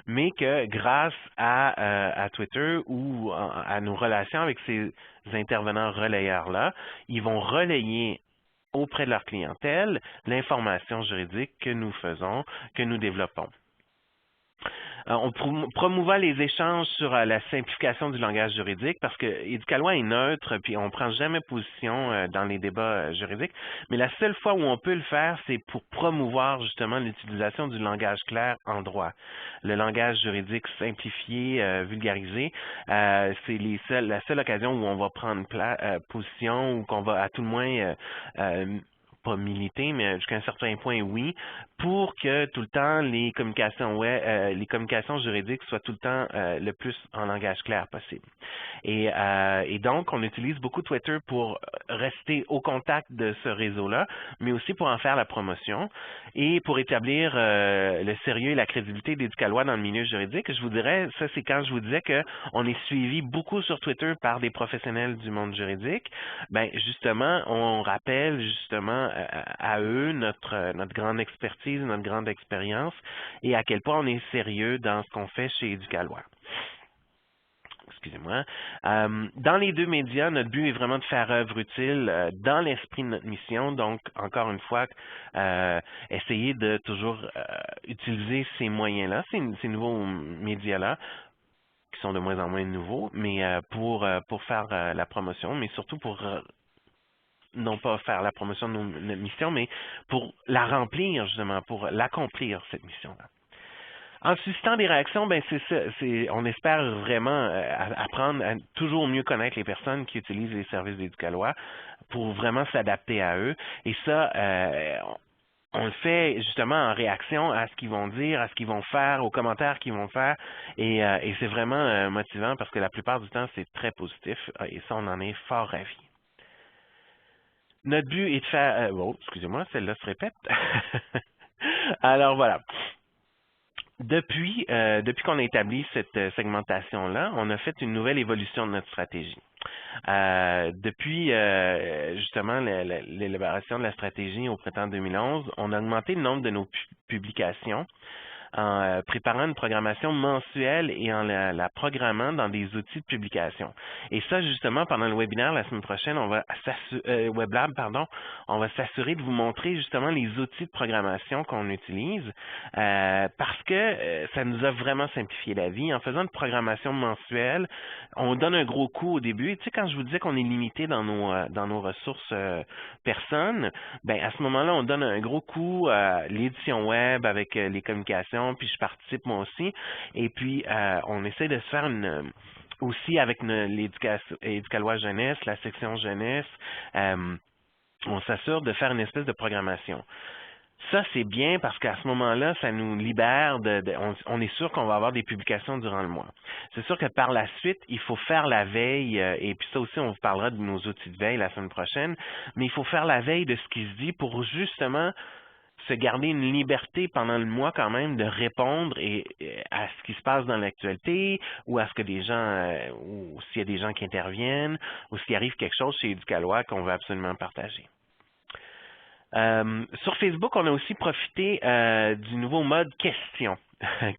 mais que grâce à Twitter ou à nos relations avec ces intervenants relayeurs-là, ils vont relayer auprès de leur clientèle l'information juridique que nous faisons, que nous développons. On promouvoit les échanges sur la simplification du langage juridique parce que Éducalois est neutre puis on ne prend jamais position dans les débats juridiques. Mais la seule fois où on peut le faire, c'est pour promouvoir justement l'utilisation du langage clair en droit. Le langage juridique simplifié, vulgarisé, c'est la seule occasion où on va prendre position ou qu'on va à tout le moins pas militer, mais jusqu'à un certain point, oui, pour que tout le temps les communications juridiques soient tout le temps le plus en langage clair possible. Et donc, on utilise beaucoup Twitter pour rester au contact de ce réseau-là, mais aussi pour en faire la promotion et pour établir le sérieux et la crédibilité d'Éducalois dans le milieu juridique. Je vous dirais, ça c'est quand je vous disais qu'on est suivi beaucoup sur Twitter par des professionnels du monde juridique. Ben justement, on rappelle justement à eux notre grande expertise, notre grande expérience et à quel point on est sérieux dans ce qu'on fait chez Éducalois. Excusez-moi. Dans les deux médias, notre but est vraiment de faire œuvre utile dans l'esprit de notre mission. Donc, encore une fois, essayer de toujours utiliser ces moyens-là, ces nouveaux médias-là, qui sont de moins en moins nouveaux, mais pour faire la promotion, mais surtout pour non pas faire la promotion de notre mission, mais pour la remplir, justement, pour l'accomplir, cette mission-là. En suscitant des réactions, ben on espère vraiment apprendre à toujours mieux connaître les personnes qui utilisent les services d'Éducalois pour vraiment s'adapter à eux. Et ça, on le fait justement en réaction à ce qu'ils vont dire, à ce qu'ils vont faire, aux commentaires qu'ils vont faire. Et c'est vraiment motivant parce que la plupart du temps, c'est très positif. Et ça, on en est fort ravis. Notre but est de faire... oh, excusez-moi, celle-là se répète. Alors voilà. Depuis qu'on a établi cette segmentation-là, on a fait une nouvelle évolution de notre stratégie. Depuis justement l'élaboration de la stratégie au printemps 2011, on a augmenté le nombre de nos publications en préparant une programmation mensuelle et en la programmant dans des outils de publication. Et ça, justement, pendant le webinaire la semaine prochaine, on va WebLab, pardon, on va s'assurer de vous montrer justement les outils de programmation qu'on utilise parce que ça nous a vraiment simplifié la vie. En faisant une programmation mensuelle, on donne un gros coup au début. Et tu sais, quand je vous disais qu'on est limité dans nos ressources personnes, ben à ce moment-là, on donne un gros coup à l'édition web avec les communications, puis je participe moi aussi. Et puis, on essaie de se faire aussi avec l'Éducalois Jeunesse, la section jeunesse, on s'assure de faire une espèce de programmation. Ça, c'est bien parce qu'à ce moment-là, ça nous libère on est sûr qu'on va avoir des publications durant le mois. C'est sûr que par la suite, il faut faire la veille, et puis ça aussi, on vous parlera de nos outils de veille la semaine prochaine, mais il faut faire la veille de ce qui se dit pour justement se garder une liberté pendant le mois quand même de répondre à ce qui se passe dans l'actualité ou à ce que des gens, ou s'il y a des gens qui interviennent ou s'il arrive quelque chose chez Éducalois qu'on veut absolument partager. Sur Facebook, on a aussi profité du nouveau mode question.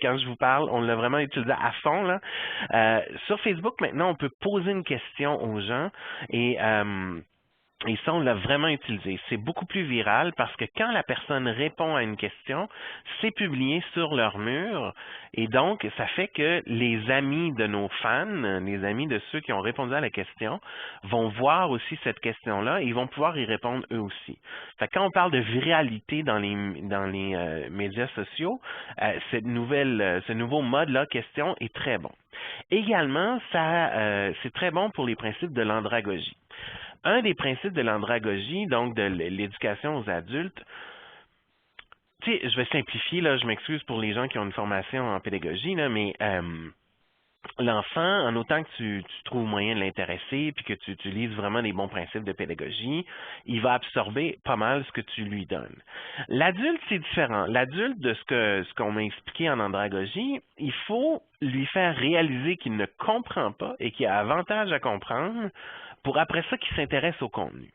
Quand je vous parle, on l'a vraiment utilisé à fond, là. Sur Facebook, maintenant, on peut poser une question aux gens et ça, on l'a vraiment utilisé. C'est beaucoup plus viral parce que quand la personne répond à une question, c'est publié sur leur mur et donc, ça fait que les amis de nos fans, les amis de ceux qui ont répondu à la question, vont voir aussi cette question-là et ils vont pouvoir y répondre eux aussi. Fait que quand on parle de viralité dans les médias sociaux, ce nouveau mode-là, question, est très bon. Également, c'est très bon pour les principes de l'andragogie. Un des principes de l'andragogie, donc de l'éducation aux adultes, tu sais, je vais simplifier, là, je m'excuse pour les gens qui ont une formation en pédagogie, là, mais l'enfant, en autant que tu trouves moyen de l'intéresser puis que tu utilises vraiment les bons principes de pédagogie, il va absorber pas mal ce que tu lui donnes. L'adulte, c'est différent. L'adulte, de ce qu'on m'a expliqué en andragogie, il faut lui faire réaliser qu'il ne comprend pas et qu'il a avantage à comprendre pour après ça qu'il s'intéresse au contenu.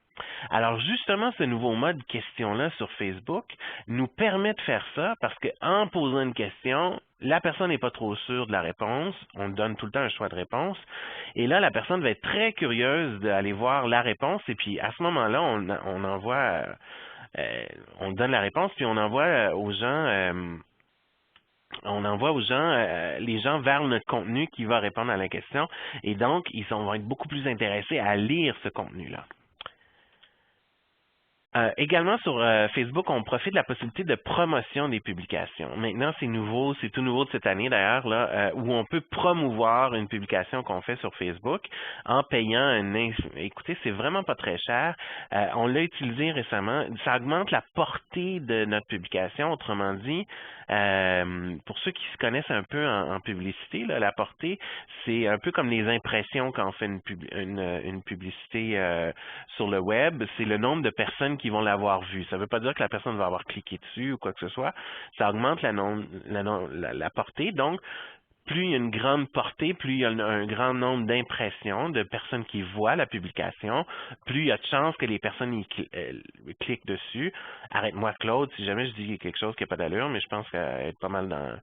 Alors justement, ce nouveau mode question-là sur Facebook nous permet de faire ça parce qu'en posant une question, la personne n'est pas trop sûre de la réponse, on donne tout le temps un choix de réponse, et là, la personne va être très curieuse d'aller voir la réponse, et puis à ce moment-là, on envoie, on donne la réponse, puis on envoie aux gens... les gens vers notre contenu qui va répondre à la question et donc, ils vont être beaucoup plus intéressés à lire ce contenu-là. Également sur Facebook, on profite de la possibilité de promotion des publications. Maintenant, c'est nouveau, c'est tout nouveau de cette année d'ailleurs, là, où on peut promouvoir une publication qu'on fait sur Facebook en payant écoutez, c'est vraiment pas très cher. On l'a utilisé récemment. Ça augmente la portée de notre publication. Autrement dit, pour ceux qui se connaissent un peu en publicité, là, la portée, c'est un peu comme les impressions quand on fait une publicité sur le web. C'est le nombre de personnes qui vont l'avoir vu. Ça ne veut pas dire que la personne va avoir cliqué dessus ou quoi que ce soit. Ça augmente la portée. Donc, plus il y a une grande portée, plus il y a un grand nombre d'impressions de personnes qui voient la publication, plus il y a de chances que les personnes cliquent dessus. Arrête-moi, Claude, si jamais je dis quelque chose qui n'a pas d'allure, mais je pense qu'elle est pas mal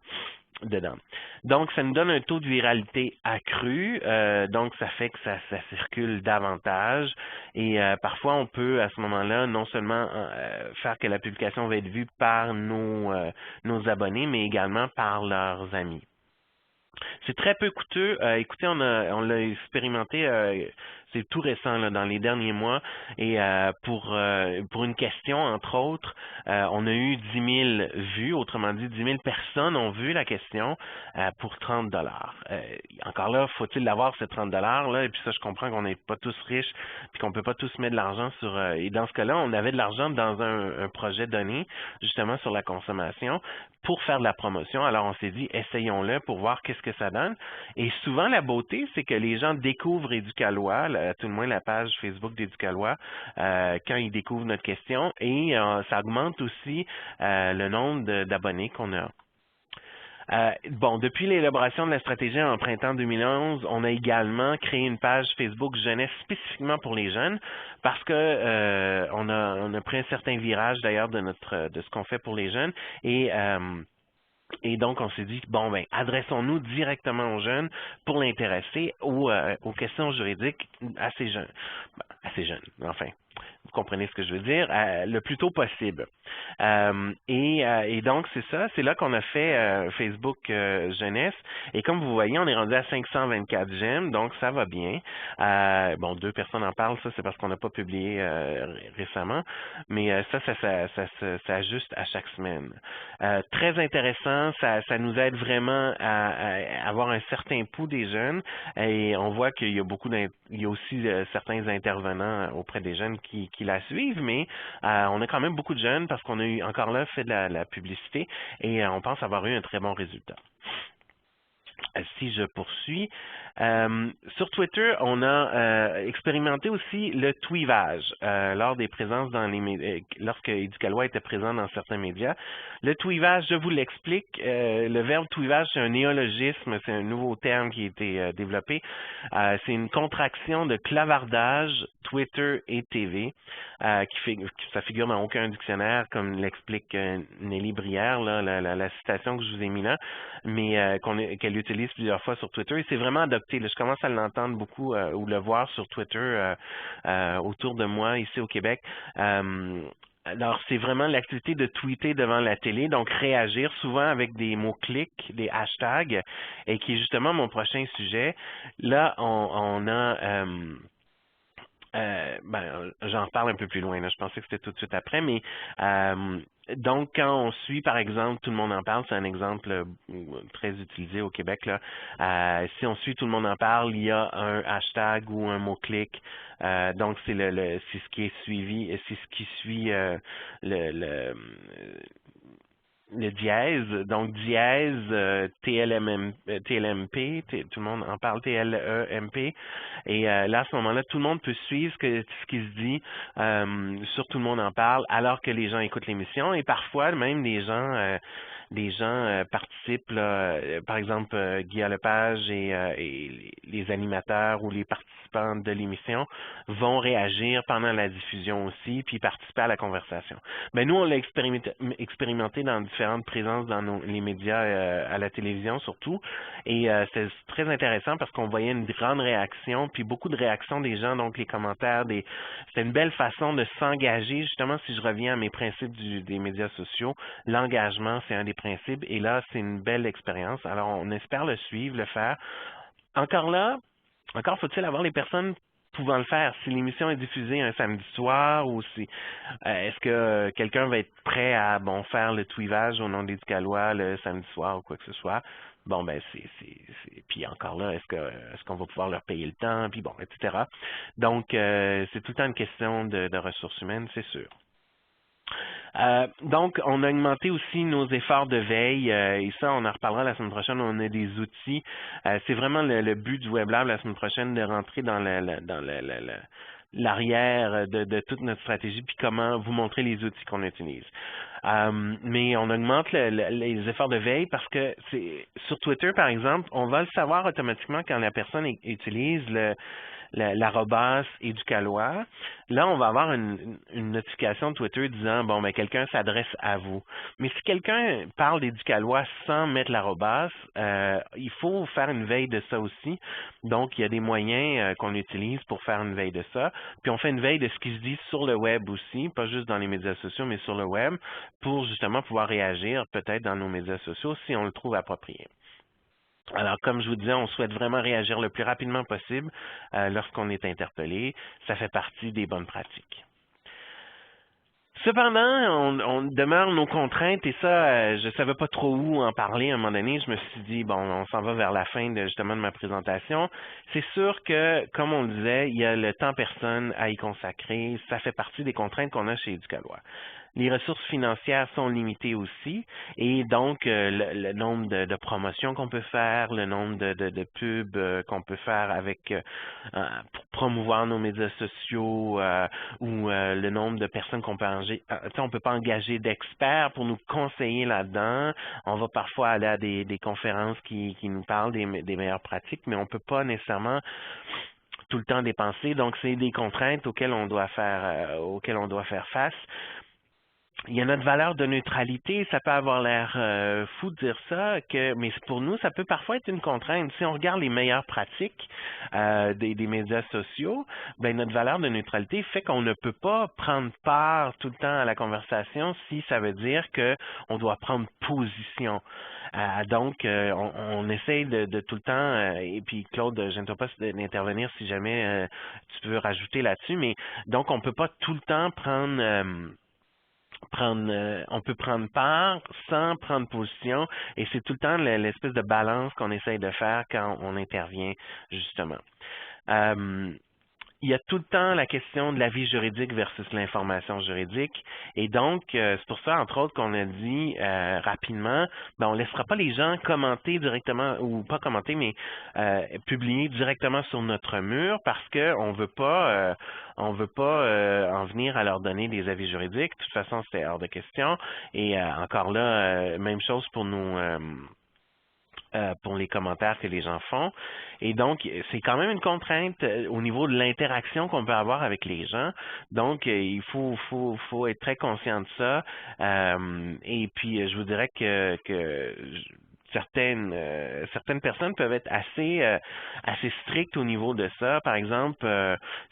dedans. Donc, ça nous donne un taux de viralité accru, donc ça fait que ça circule davantage et parfois on peut à ce moment-là non seulement faire que la publication va être vue par nos abonnés, mais également par leurs amis. C'est très peu coûteux. Écoutez, on l'a expérimenté, c'est tout récent, là, dans les derniers mois. Et pour une question, entre autres, on a eu 10 000 vues. Autrement dit, 10 000 personnes ont vu la question pour 30 $. Encore là, faut-il l'avoir, ces 30 $, là? Et puis ça, je comprends qu'on n'est pas tous riches puis qu'on peut pas tous mettre de l'argent sur... et dans ce cas-là, on avait de l'argent dans un projet donné, justement, sur la consommation, pour faire de la promotion. Alors, on s'est dit, essayons-le pour voir qu'est-ce que ça donne. Et souvent, la beauté, c'est que les gens découvrent Éducalois, à tout le moins la page Facebook d'Éducalois, quand ils découvrent notre question, et ça augmente aussi le nombre d'abonnés qu'on a. Bon, depuis l'élaboration de la stratégie en printemps 2011, on a également créé une page Facebook jeunesse spécifiquement pour les jeunes parce que on a pris un certain virage d'ailleurs de ce qu'on fait pour les jeunes et donc, on s'est dit, bon, ben, adressons-nous directement aux jeunes pour l'intéresser aux questions juridiques assez jeunes. Assez jeunes, enfin. Vous comprenez ce que je veux dire, le plus tôt possible. Et donc, c'est ça, c'est là qu'on a fait Facebook Jeunesse. Et comme vous voyez, on est rendu à 524 j'aime, donc ça va bien. Bon, 2 personnes en parlent, ça c'est parce qu'on n'a pas publié récemment, mais ça s'ajuste à chaque semaine. Très intéressant, ça nous aide vraiment à avoir un certain pouls des jeunes et on voit qu'il y a il y a aussi certains intervenants auprès des jeunes qui la suivent, mais on a quand même beaucoup de jeunes parce qu'on a eu encore là fait de la publicité et on pense avoir eu un très bon résultat. Si je poursuis, sur Twitter, on a expérimenté aussi le tweetage lors des présences dans les médias, lorsque Éducalois était présent dans certains médias. Le tweetage, je vous l'explique, le verbe tweetage, c'est un néologisme, c'est un nouveau terme qui a été développé. C'est une contraction de clavardage, Twitter et TV, ça figure dans aucun dictionnaire, comme l'explique Nelly Brière, là, la citation que je vous ai mis là, mais qu'elle utilise plusieurs fois sur Twitter. Et c'est vraiment adopté. Là, je commence à l'entendre beaucoup ou le voir sur Twitter autour de moi, ici au Québec. Alors, c'est vraiment l'activité de tweeter devant la télé, donc réagir souvent avec des mots-clics, des hashtags, et qui est justement mon prochain sujet. Là, on a... j'en reparle un peu plus loin. Là. Je pensais que c'était tout de suite après, mais donc quand on suit, par exemple, tout le monde en parle, c'est un exemple très utilisé au Québec. Là. Si on suit tout le monde en parle, il y a un hashtag ou un mot-clic. Donc c'est c'est ce qui est suivi, c'est ce qui suit le dièse, donc dièse, TLMP, tout le monde en parle, TLEMP, et là, à ce moment-là, tout le monde peut suivre ce qui se dit sur Tout le monde en parle, alors que les gens écoutent l'émission, et parfois, même les gens participent, là, par exemple, Guy Lepage et les animateurs ou les participants de l'émission vont réagir pendant la diffusion aussi, puis participer à la conversation. Ben nous, on l'a expérimenté dans différentes présences dans les médias, à la télévision surtout, et c'est très intéressant parce qu'on voyait une grande réaction, puis beaucoup de réactions des gens, donc les commentaires, c'était une belle façon de s'engager, justement, si je reviens à mes principes des médias sociaux, l'engagement, c'est un des principes, et là, c'est une belle expérience. Alors, on espère le suivre, le faire. Encore faut-il avoir les personnes pouvant le faire. Si l'émission est diffusée un samedi soir ou si est-ce que quelqu'un va être prêt à faire le tweetage au nom d'Éducalois le samedi soir ou quoi que ce soit? Bon, ben puis encore là, est-ce qu'on va pouvoir leur payer le temps, puis bon, etc. Donc, c'est tout le temps une question de ressources humaines, c'est sûr. Donc, on a augmenté aussi nos efforts de veille et ça, on en reparlera la semaine prochaine. On a des outils. C'est vraiment le but du WebLab la semaine prochaine de rentrer dans l'arrière de toute notre stratégie puis comment vous montrer les outils qu'on utilise. Mais on augmente les efforts de veille parce que c'est sur Twitter, par exemple, on va le savoir automatiquement quand la personne utilise l'arrobas Éducalois. Là, on va avoir une notification de Twitter disant, bon, ben quelqu'un s'adresse à vous. Mais si quelqu'un parle d'Éducalois sans mettre l'arrobas, il faut faire une veille de ça aussi. Donc, il y a des moyens qu'on utilise pour faire une veille de ça. Puis, on fait une veille de ce qui se dit sur le web aussi, pas juste dans les médias sociaux, mais sur le web, pour justement pouvoir réagir peut-être dans nos médias sociaux si on le trouve approprié. Alors, comme je vous disais, on souhaite vraiment réagir le plus rapidement possible lorsqu'on est interpellé. Ça fait partie des bonnes pratiques. Cependant, on demeure nos contraintes et ça, je savais pas trop où en parler à un moment donné. Je me suis dit, bon, on s'en va vers la fin justement de ma présentation. C'est sûr que, comme on le disait, il y a le temps personne à y consacrer. Ça fait partie des contraintes qu'on a chez Éducalois. Les ressources financières sont limitées aussi et donc le nombre de promotions qu'on peut faire, le nombre de pubs qu'on peut faire avec pour promouvoir nos médias sociaux ou le nombre de personnes qu'on peut engager. On peut pas engager d'experts pour nous conseiller là-dedans. On va parfois aller à des conférences qui nous parlent des meilleures pratiques, mais on peut pas nécessairement tout le temps dépenser. Donc, c'est des contraintes auxquelles on doit faire face. Il y a notre valeur de neutralité, ça peut avoir l'air fou de dire ça, mais pour nous, ça peut parfois être une contrainte. Si on regarde les meilleures pratiques des médias sociaux, ben notre valeur de neutralité fait qu'on ne peut pas prendre part tout le temps à la conversation si ça veut dire qu'on doit prendre position. Donc, on essaye de tout le temps, et puis Claude, je ne sais pas d'intervenir si jamais tu veux rajouter là-dessus, mais donc on peut pas tout le temps on peut prendre part sans prendre position et c'est tout le temps l'espèce de balance qu'on essaye de faire quand on intervient justement. Il y a tout le temps la question de l'avis juridique versus l'information juridique. Et donc, c'est pour ça, entre autres, qu'on a dit rapidement, ben, on ne laissera pas les gens commenter directement, ou pas commenter, mais publier directement sur notre mur parce qu'on veut pas en venir à leur donner des avis juridiques. De toute façon, c'était hors de question. Et encore là, même chose pour pour les commentaires que les gens font. Et donc, c'est quand même une contrainte au niveau de l'interaction qu'on peut avoir avec les gens. Donc, il faut être très conscient de ça. Et puis, je vous dirais que certaines personnes peuvent être assez strictes au niveau de ça. Par exemple,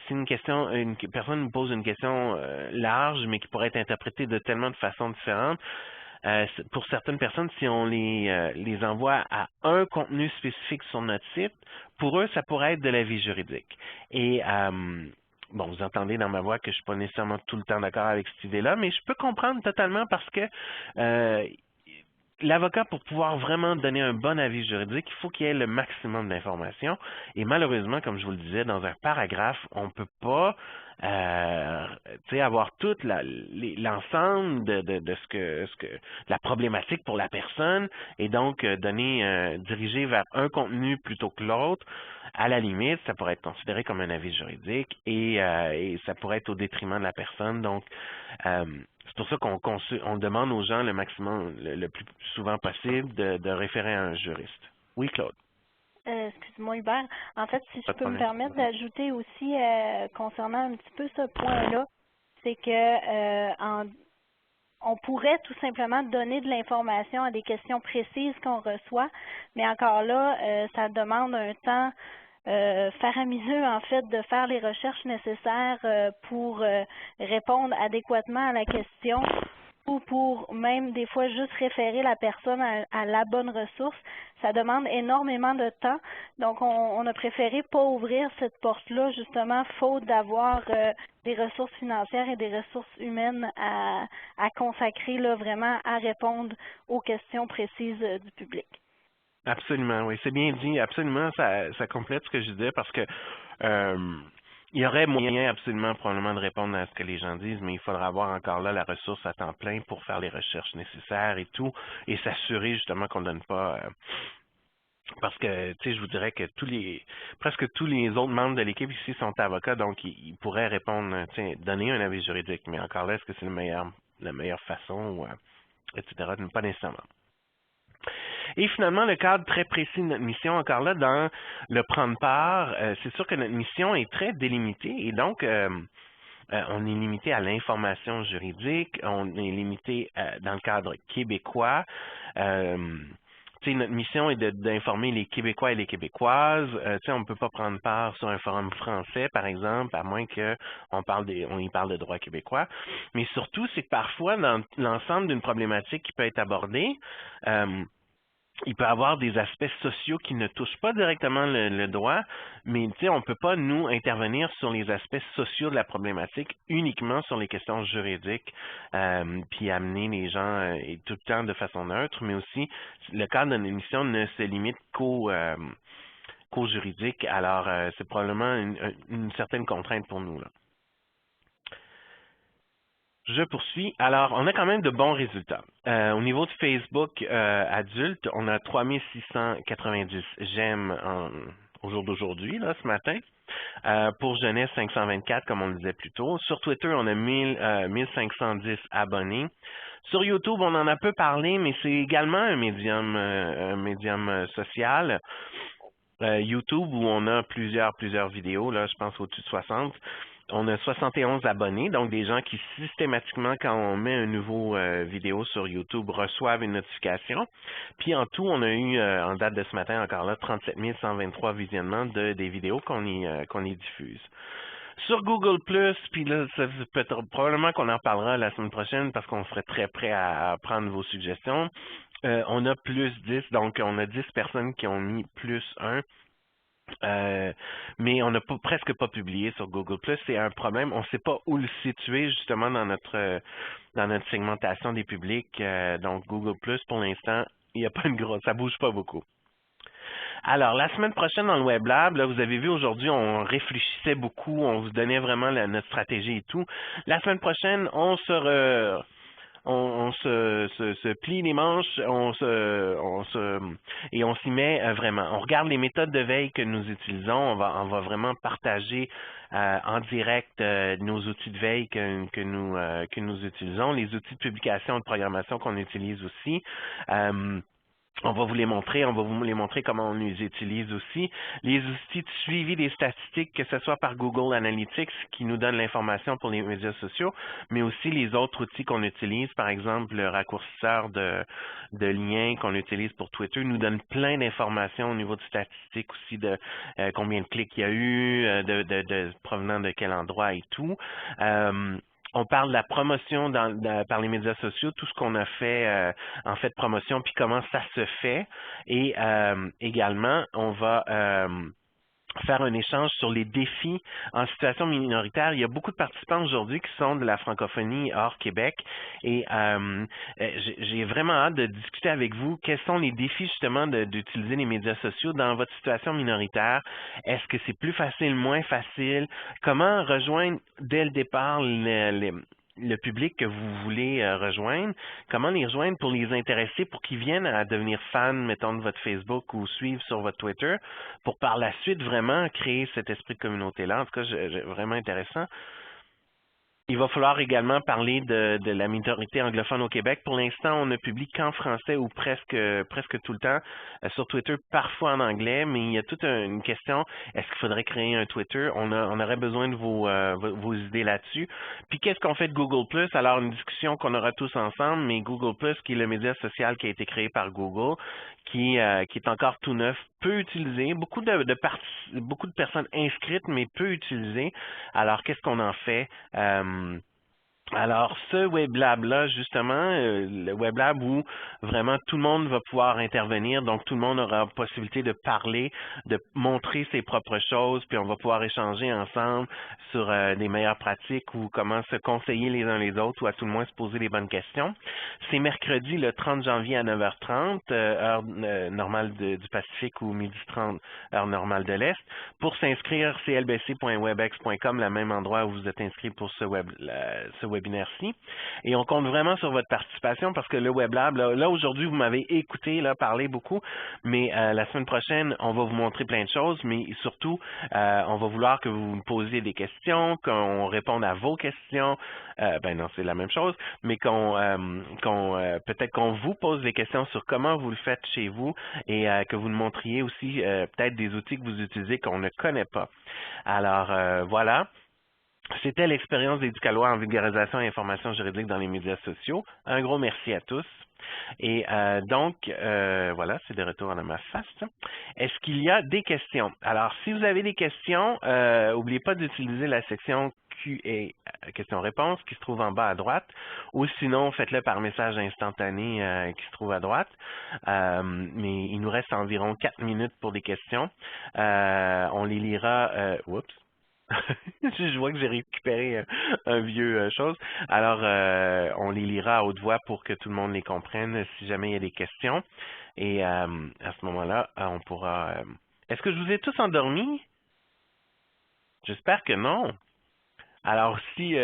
si une personne nous pose une question large, mais qui pourrait être interprétée de tellement de façons différentes, pour certaines personnes, si on les envoie à un contenu spécifique sur notre site, pour eux, ça pourrait être de l'avis juridique. Et bon, vous entendez dans ma voix que je suis pas nécessairement tout le temps d'accord avec cette idée-là, mais je peux comprendre totalement parce que l'avocat, pour pouvoir vraiment donner un bon avis juridique, il faut qu'il y ait le maximum d'informations. Et malheureusement, comme je vous le disais, dans un paragraphe, on ne peut pas avoir tout l'ensemble de la problématique pour la personne et donc diriger vers un contenu plutôt que l'autre. À la limite, ça pourrait être considéré comme un avis juridique et ça pourrait être au détriment de la personne. Donc, c'est pour ça qu'on demande aux gens le maximum, le plus souvent possible de référer à un juriste. Oui, Claude. Excuse-moi Hubert. En fait, si je peux me permettre d'ajouter aussi concernant un petit peu ce point-là, c'est que on pourrait tout simplement donner de l'information à des questions précises qu'on reçoit, mais encore là, ça demande un temps faramineux en fait de faire les recherches nécessaires pour répondre adéquatement à la question ou pour même des fois juste référer la personne à la bonne ressource. Ça demande énormément de temps. Donc, on a préféré pas ouvrir cette porte-là, justement, faute d'avoir des ressources financières et des ressources humaines à consacrer là, vraiment à répondre aux questions précises du public. Absolument, oui, c'est bien dit. Absolument, ça complète ce que je disais parce que il y aurait moyen absolument probablement de répondre à ce que les gens disent, mais il faudra avoir encore là la ressource à temps plein pour faire les recherches nécessaires et tout, et s'assurer justement qu'on ne donne pas parce que, tu sais, je vous dirais que presque tous les autres membres de l'équipe ici sont avocats, donc ils pourraient répondre, tu sais, donner un avis juridique, mais encore là, est-ce que c'est la meilleure façon, ou, etc., pas nécessairement. Et finalement, le cadre très précis de notre mission, encore là, dans le prendre part, c'est sûr que notre mission est très délimitée et donc, on est limité à l'information juridique, on est limité dans le cadre québécois. Notre mission est d'informer les Québécois et les Québécoises. On ne peut pas prendre part sur un forum français, par exemple, à moins qu'on y parle de droit québécois. Mais surtout, c'est que parfois, dans l'ensemble d'une problématique qui peut être abordée, il peut avoir des aspects sociaux qui ne touchent pas directement le droit, mais on ne peut pas, nous, intervenir sur les aspects sociaux de la problématique, uniquement sur les questions juridiques, puis amener les gens et tout le temps de façon neutre, mais aussi, le cadre de l'émission ne se limite qu'au juridique, alors c'est probablement une certaine contrainte pour nous, là. Je poursuis. Alors, on a quand même de bons résultats. Au niveau de Facebook adulte, on a 3690 j'aime au jour d'aujourd'hui, là, ce matin. Pour jeunesse, 524, comme on le disait plus tôt. Sur Twitter, on a 1510 abonnés. Sur YouTube, on en a peu parlé, mais c'est également un médium social. YouTube, où on a plusieurs vidéos, là, je pense au-dessus de 60. On a 71 abonnés, donc des gens qui systématiquement, quand on met un nouveau vidéo sur YouTube, reçoivent une notification. Puis en tout, on a eu, en date de ce matin encore là, 37 123 visionnements des vidéos qu'on y diffuse. Sur Google+, puis là, probablement qu'on en parlera la semaine prochaine parce qu'on serait très prêt à prendre vos suggestions. On a plus 10, donc on a 10 personnes qui ont mis plus 1. Mais on n'a presque pas publié sur Google+. C'est un problème. On ne sait pas où le situer justement dans notre segmentation des publics. Donc Google+, pour l'instant, il n'y a pas ça bouge pas beaucoup. Alors, la semaine prochaine dans le Web Lab, là, vous avez vu aujourd'hui, on réfléchissait beaucoup, on vous donnait vraiment notre stratégie et tout. La semaine prochaine, on se plie les manches, et on s'y met vraiment. On regarde les méthodes de veille que nous utilisons. On va vraiment partager en direct nos outils de veille que nous utilisons, les outils de publication et de programmation qu'on utilise aussi. On va vous les montrer comment on les utilise aussi. Les outils de suivi des statistiques, que ce soit par Google Analytics, qui nous donne l'information pour les médias sociaux, mais aussi les autres outils qu'on utilise, par exemple le raccourcisseur de liens qu'on utilise pour Twitter, nous donne plein d'informations au niveau de statistiques aussi, de combien de clics il y a eu, provenant de quel endroit et tout. On parle de la promotion par les médias sociaux, tout ce qu'on a fait en fait de promotion, puis comment ça se fait. Et également, on va faire un échange sur les défis en situation minoritaire. Il y a beaucoup de participants aujourd'hui qui sont de la francophonie hors Québec et j'ai vraiment hâte de discuter avec vous quels sont les défis justement d'utiliser les médias sociaux dans votre situation minoritaire. Est-ce que c'est plus facile, moins facile? Comment rejoindre dès le départ le public que vous voulez rejoindre, comment les rejoindre pour les intéresser, pour qu'ils viennent à devenir fans, mettons, de votre Facebook ou suivre sur votre Twitter, pour par la suite vraiment créer cet esprit de communauté-là. En tout cas, vraiment intéressant. Il va falloir également parler de la minorité anglophone au Québec. Pour l'instant, on ne publie qu'en français ou presque tout le temps sur Twitter, parfois en anglais, mais il y a toute une question, est-ce qu'il faudrait créer un Twitter? On aurait besoin de vos idées là-dessus. Puis qu'est-ce qu'on fait de Google+? Alors, une discussion qu'on aura tous ensemble, mais Google+, qui est le média social qui a été créé par Google, qui est encore tout neuf, peu utilisé, beaucoup de personnes inscrites, mais peu utilisées. Alors, qu'est-ce qu'on en fait? Alors, ce WebLab-là, justement, le WebLab où vraiment tout le monde va pouvoir intervenir, donc tout le monde aura la possibilité de parler, de montrer ses propres choses, puis on va pouvoir échanger ensemble sur des meilleures pratiques ou comment se conseiller les uns les autres ou à tout le moins se poser les bonnes questions. C'est mercredi le 30 janvier à 9h30, heure normale du Pacifique ou 12h30, heure normale de l'Est. Pour s'inscrire, clbc.webex.com, le même endroit où vous êtes inscrit pour ce webinaire-ci. Et on compte vraiment sur votre participation parce que le WebLab, là aujourd'hui, vous m'avez écouté, là, parler beaucoup, mais la semaine prochaine, on va vous montrer plein de choses, mais surtout, on va vouloir que vous me posiez des questions, qu'on réponde à vos questions. Ben non, c'est la même chose, mais peut-être qu'on vous pose des questions sur comment vous le faites chez vous et que vous nous montriez aussi peut-être des outils que vous utilisez qu'on ne connaît pas. Alors, voilà. C'était l'expérience d'Éducalois en vulgarisation et information juridique dans les médias sociaux. Un gros merci à tous. Et voilà, c'est de retour à ma face. Est-ce qu'il y a des questions? Alors, si vous avez des questions, n'oubliez pas d'utiliser la section Q&A, questions-réponses, qui se trouve en bas à droite, ou sinon, faites-le par message instantané qui se trouve à droite. Mais il nous reste environ 4 minutes pour des questions. On les lira... oups. Je vois que j'ai récupéré un vieux chose. Alors, on les lira à haute voix pour que tout le monde les comprenne si jamais il y a des questions. Et à ce moment-là, on pourra... Est-ce que je vous ai tous endormis? J'espère que non. Alors, si...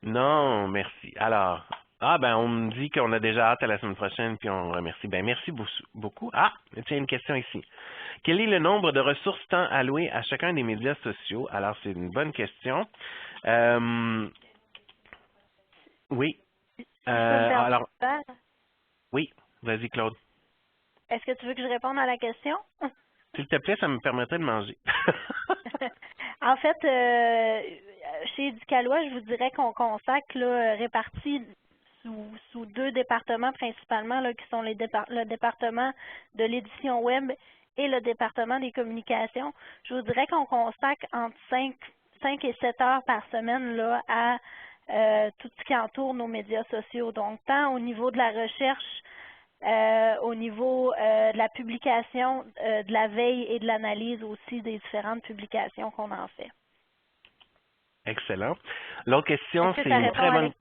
Non, merci. Alors, on me dit qu'on a déjà hâte à la semaine prochaine, puis on remercie. Merci beaucoup. Ah, tiens, une question ici. Quel est le nombre de ressources temps allouées à chacun des médias sociaux? Alors, c'est une bonne question. Oui. Alors, oui, vas-y, Claude. Est-ce que tu veux que je réponde à la question? S'il te plaît, ça me permettrait de manger. En fait, chez Éducalois, je vous dirais qu'on consacre répartis sous 2 départements principalement, là, qui sont le département de l'édition web et le département des communications. Je vous dirais qu'on consacre entre 5 et 7 heures par semaine là, à tout ce qui entoure nos médias sociaux. Donc, tant au niveau de la recherche, au niveau de la publication, de la veille et de l'analyse aussi des différentes publications qu'on en fait. Excellent. L'autre question, c'est une très bonne...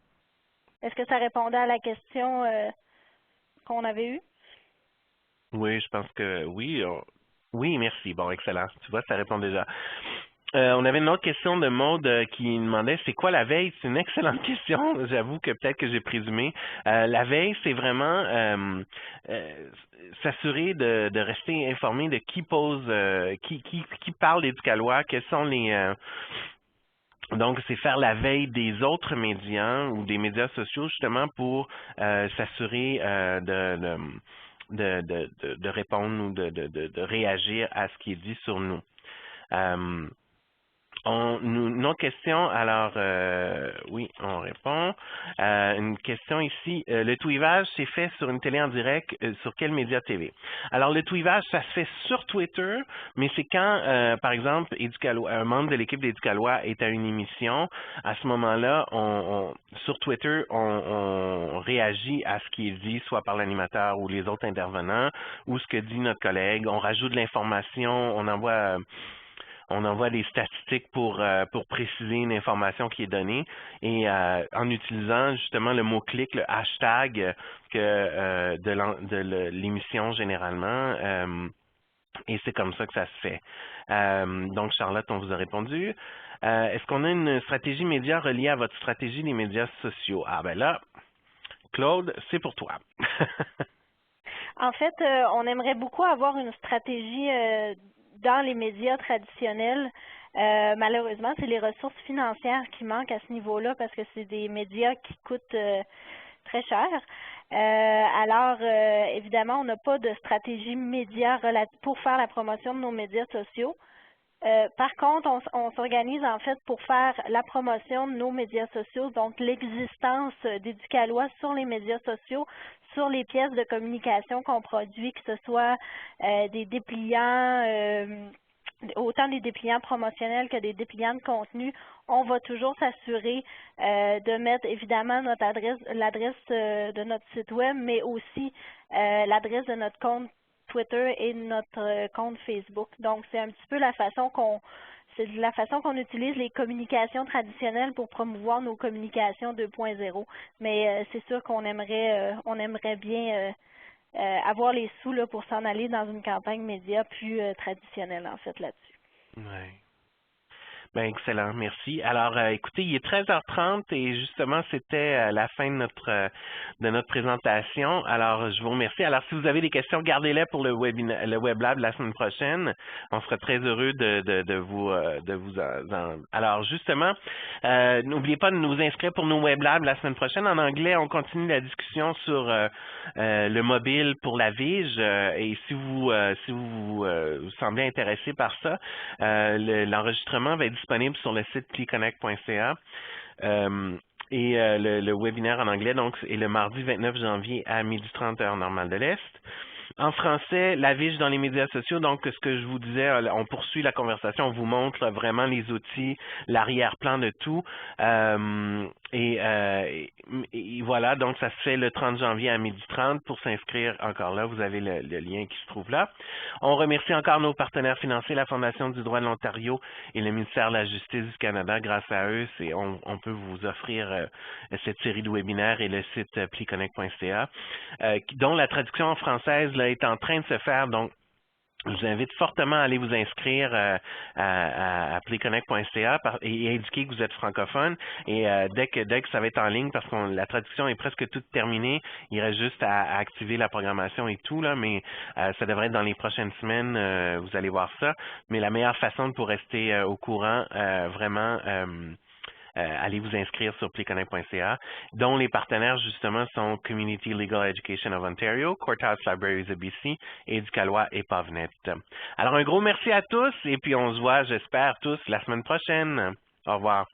Est-ce que ça répondait à la question qu'on avait eue? Oui, je pense que oui. Oui, merci. Bon, excellent. Tu vois, ça répond déjà. On avait une autre question de Maude qui demandait c'est quoi la veille? C'est une excellente question. J'avoue que peut-être que j'ai présumé. La veille, c'est vraiment s'assurer de rester informé de qui pose, qui parle d'Éducalois, quels sont les... Donc, c'est faire la veille des autres médias ou des médias sociaux justement pour s'assurer de répondre ou de réagir à ce qui est dit sur nous. Une autre question, alors oui, on répond. Une question ici, le tweetage s'est fait sur une télé en direct, sur quel média TV? Alors le tweetage, ça se fait sur Twitter, mais c'est quand, par exemple, un membre de l'équipe d'Éducalois est à une émission, à ce moment-là, sur Twitter, on réagit à ce qui est dit, soit par l'animateur ou les autres intervenants, ou ce que dit notre collègue, on rajoute de l'information, on envoie des statistiques pour préciser une information qui est donnée et en utilisant justement le mot-clic, le hashtag de l'émission généralement. Et c'est comme ça que ça se fait. Donc, Charlotte, on vous a répondu. Est-ce qu'on a une stratégie média reliée à votre stratégie des médias sociaux? Ah ben là, Claude, c'est pour toi. En fait, on aimerait beaucoup avoir une stratégie dans les médias traditionnels. Malheureusement, c'est les ressources financières qui manquent à ce niveau-là parce que c'est des médias qui coûtent très cher. Alors, évidemment, on n'a pas de stratégie média pour faire la promotion de nos médias sociaux. Par contre, on s'organise en fait pour faire la promotion de nos médias sociaux, donc l'existence d'Éducalois sur les médias sociaux, sur les pièces de communication qu'on produit, que ce soit des dépliants, autant des dépliants promotionnels que des dépliants de contenu. On va toujours s'assurer de mettre évidemment l'adresse de notre site web, mais aussi l'adresse de notre compte Twitter et notre compte Facebook. Donc, c'est un petit peu la façon qu'on utilise les communications traditionnelles pour promouvoir nos communications 2.0. Mais c'est sûr qu'on aimerait bien avoir les sous là, pour s'en aller dans une campagne média plus traditionnelle, en fait, là-dessus. Ouais. Ben, excellent, merci. Alors, écoutez, il est 13h30 et justement, c'était la fin de notre présentation. Alors, je vous remercie. Alors, si vous avez des questions, gardez-les pour le Web Lab la semaine prochaine. On sera très heureux de vous Alors, justement, n'oubliez pas de nous inscrire pour nos Web Labs la semaine prochaine. En anglais, on continue la discussion sur le mobile pour la Vige. Et si vous semblez intéressé par ça, l'enregistrement va être disponible sur le site pliconnect.ca. Et le webinaire en anglais, donc, est le mardi 29 janvier à 12h30 heure normale de l'Est. En français, l'affiche dans les médias sociaux, donc ce que je vous disais, on poursuit la conversation, on vous montre vraiment les outils, l'arrière-plan de tout. Et voilà, donc ça se fait le 30 janvier à 12h30. Pour s'inscrire, encore là, vous avez le lien qui se trouve là. On remercie encore nos partenaires financiers, la Fondation du droit de l'Ontario et le ministère de la Justice du Canada. Grâce à eux, on peut vous offrir cette série de webinaires et le site pliconnect.ca, dont la traduction en française là, est en train de se faire. Donc, je vous invite fortement à aller vous inscrire à pliconnect.ca et indiquer que vous êtes francophone. Et dès que ça va être en ligne, parce que la traduction est presque toute terminée, il reste juste à activer la programmation et tout, là, mais ça devrait être dans les prochaines semaines, vous allez voir ça. Mais la meilleure façon pour rester au courant, vraiment, allez vous inscrire sur pliconnect.ca, dont les partenaires justement sont Community Legal Education of Ontario, Courthouse Libraries of BC, Éducalois et Pavnet. Alors un gros merci à tous et puis on se voit, j'espère, tous la semaine prochaine. Au revoir.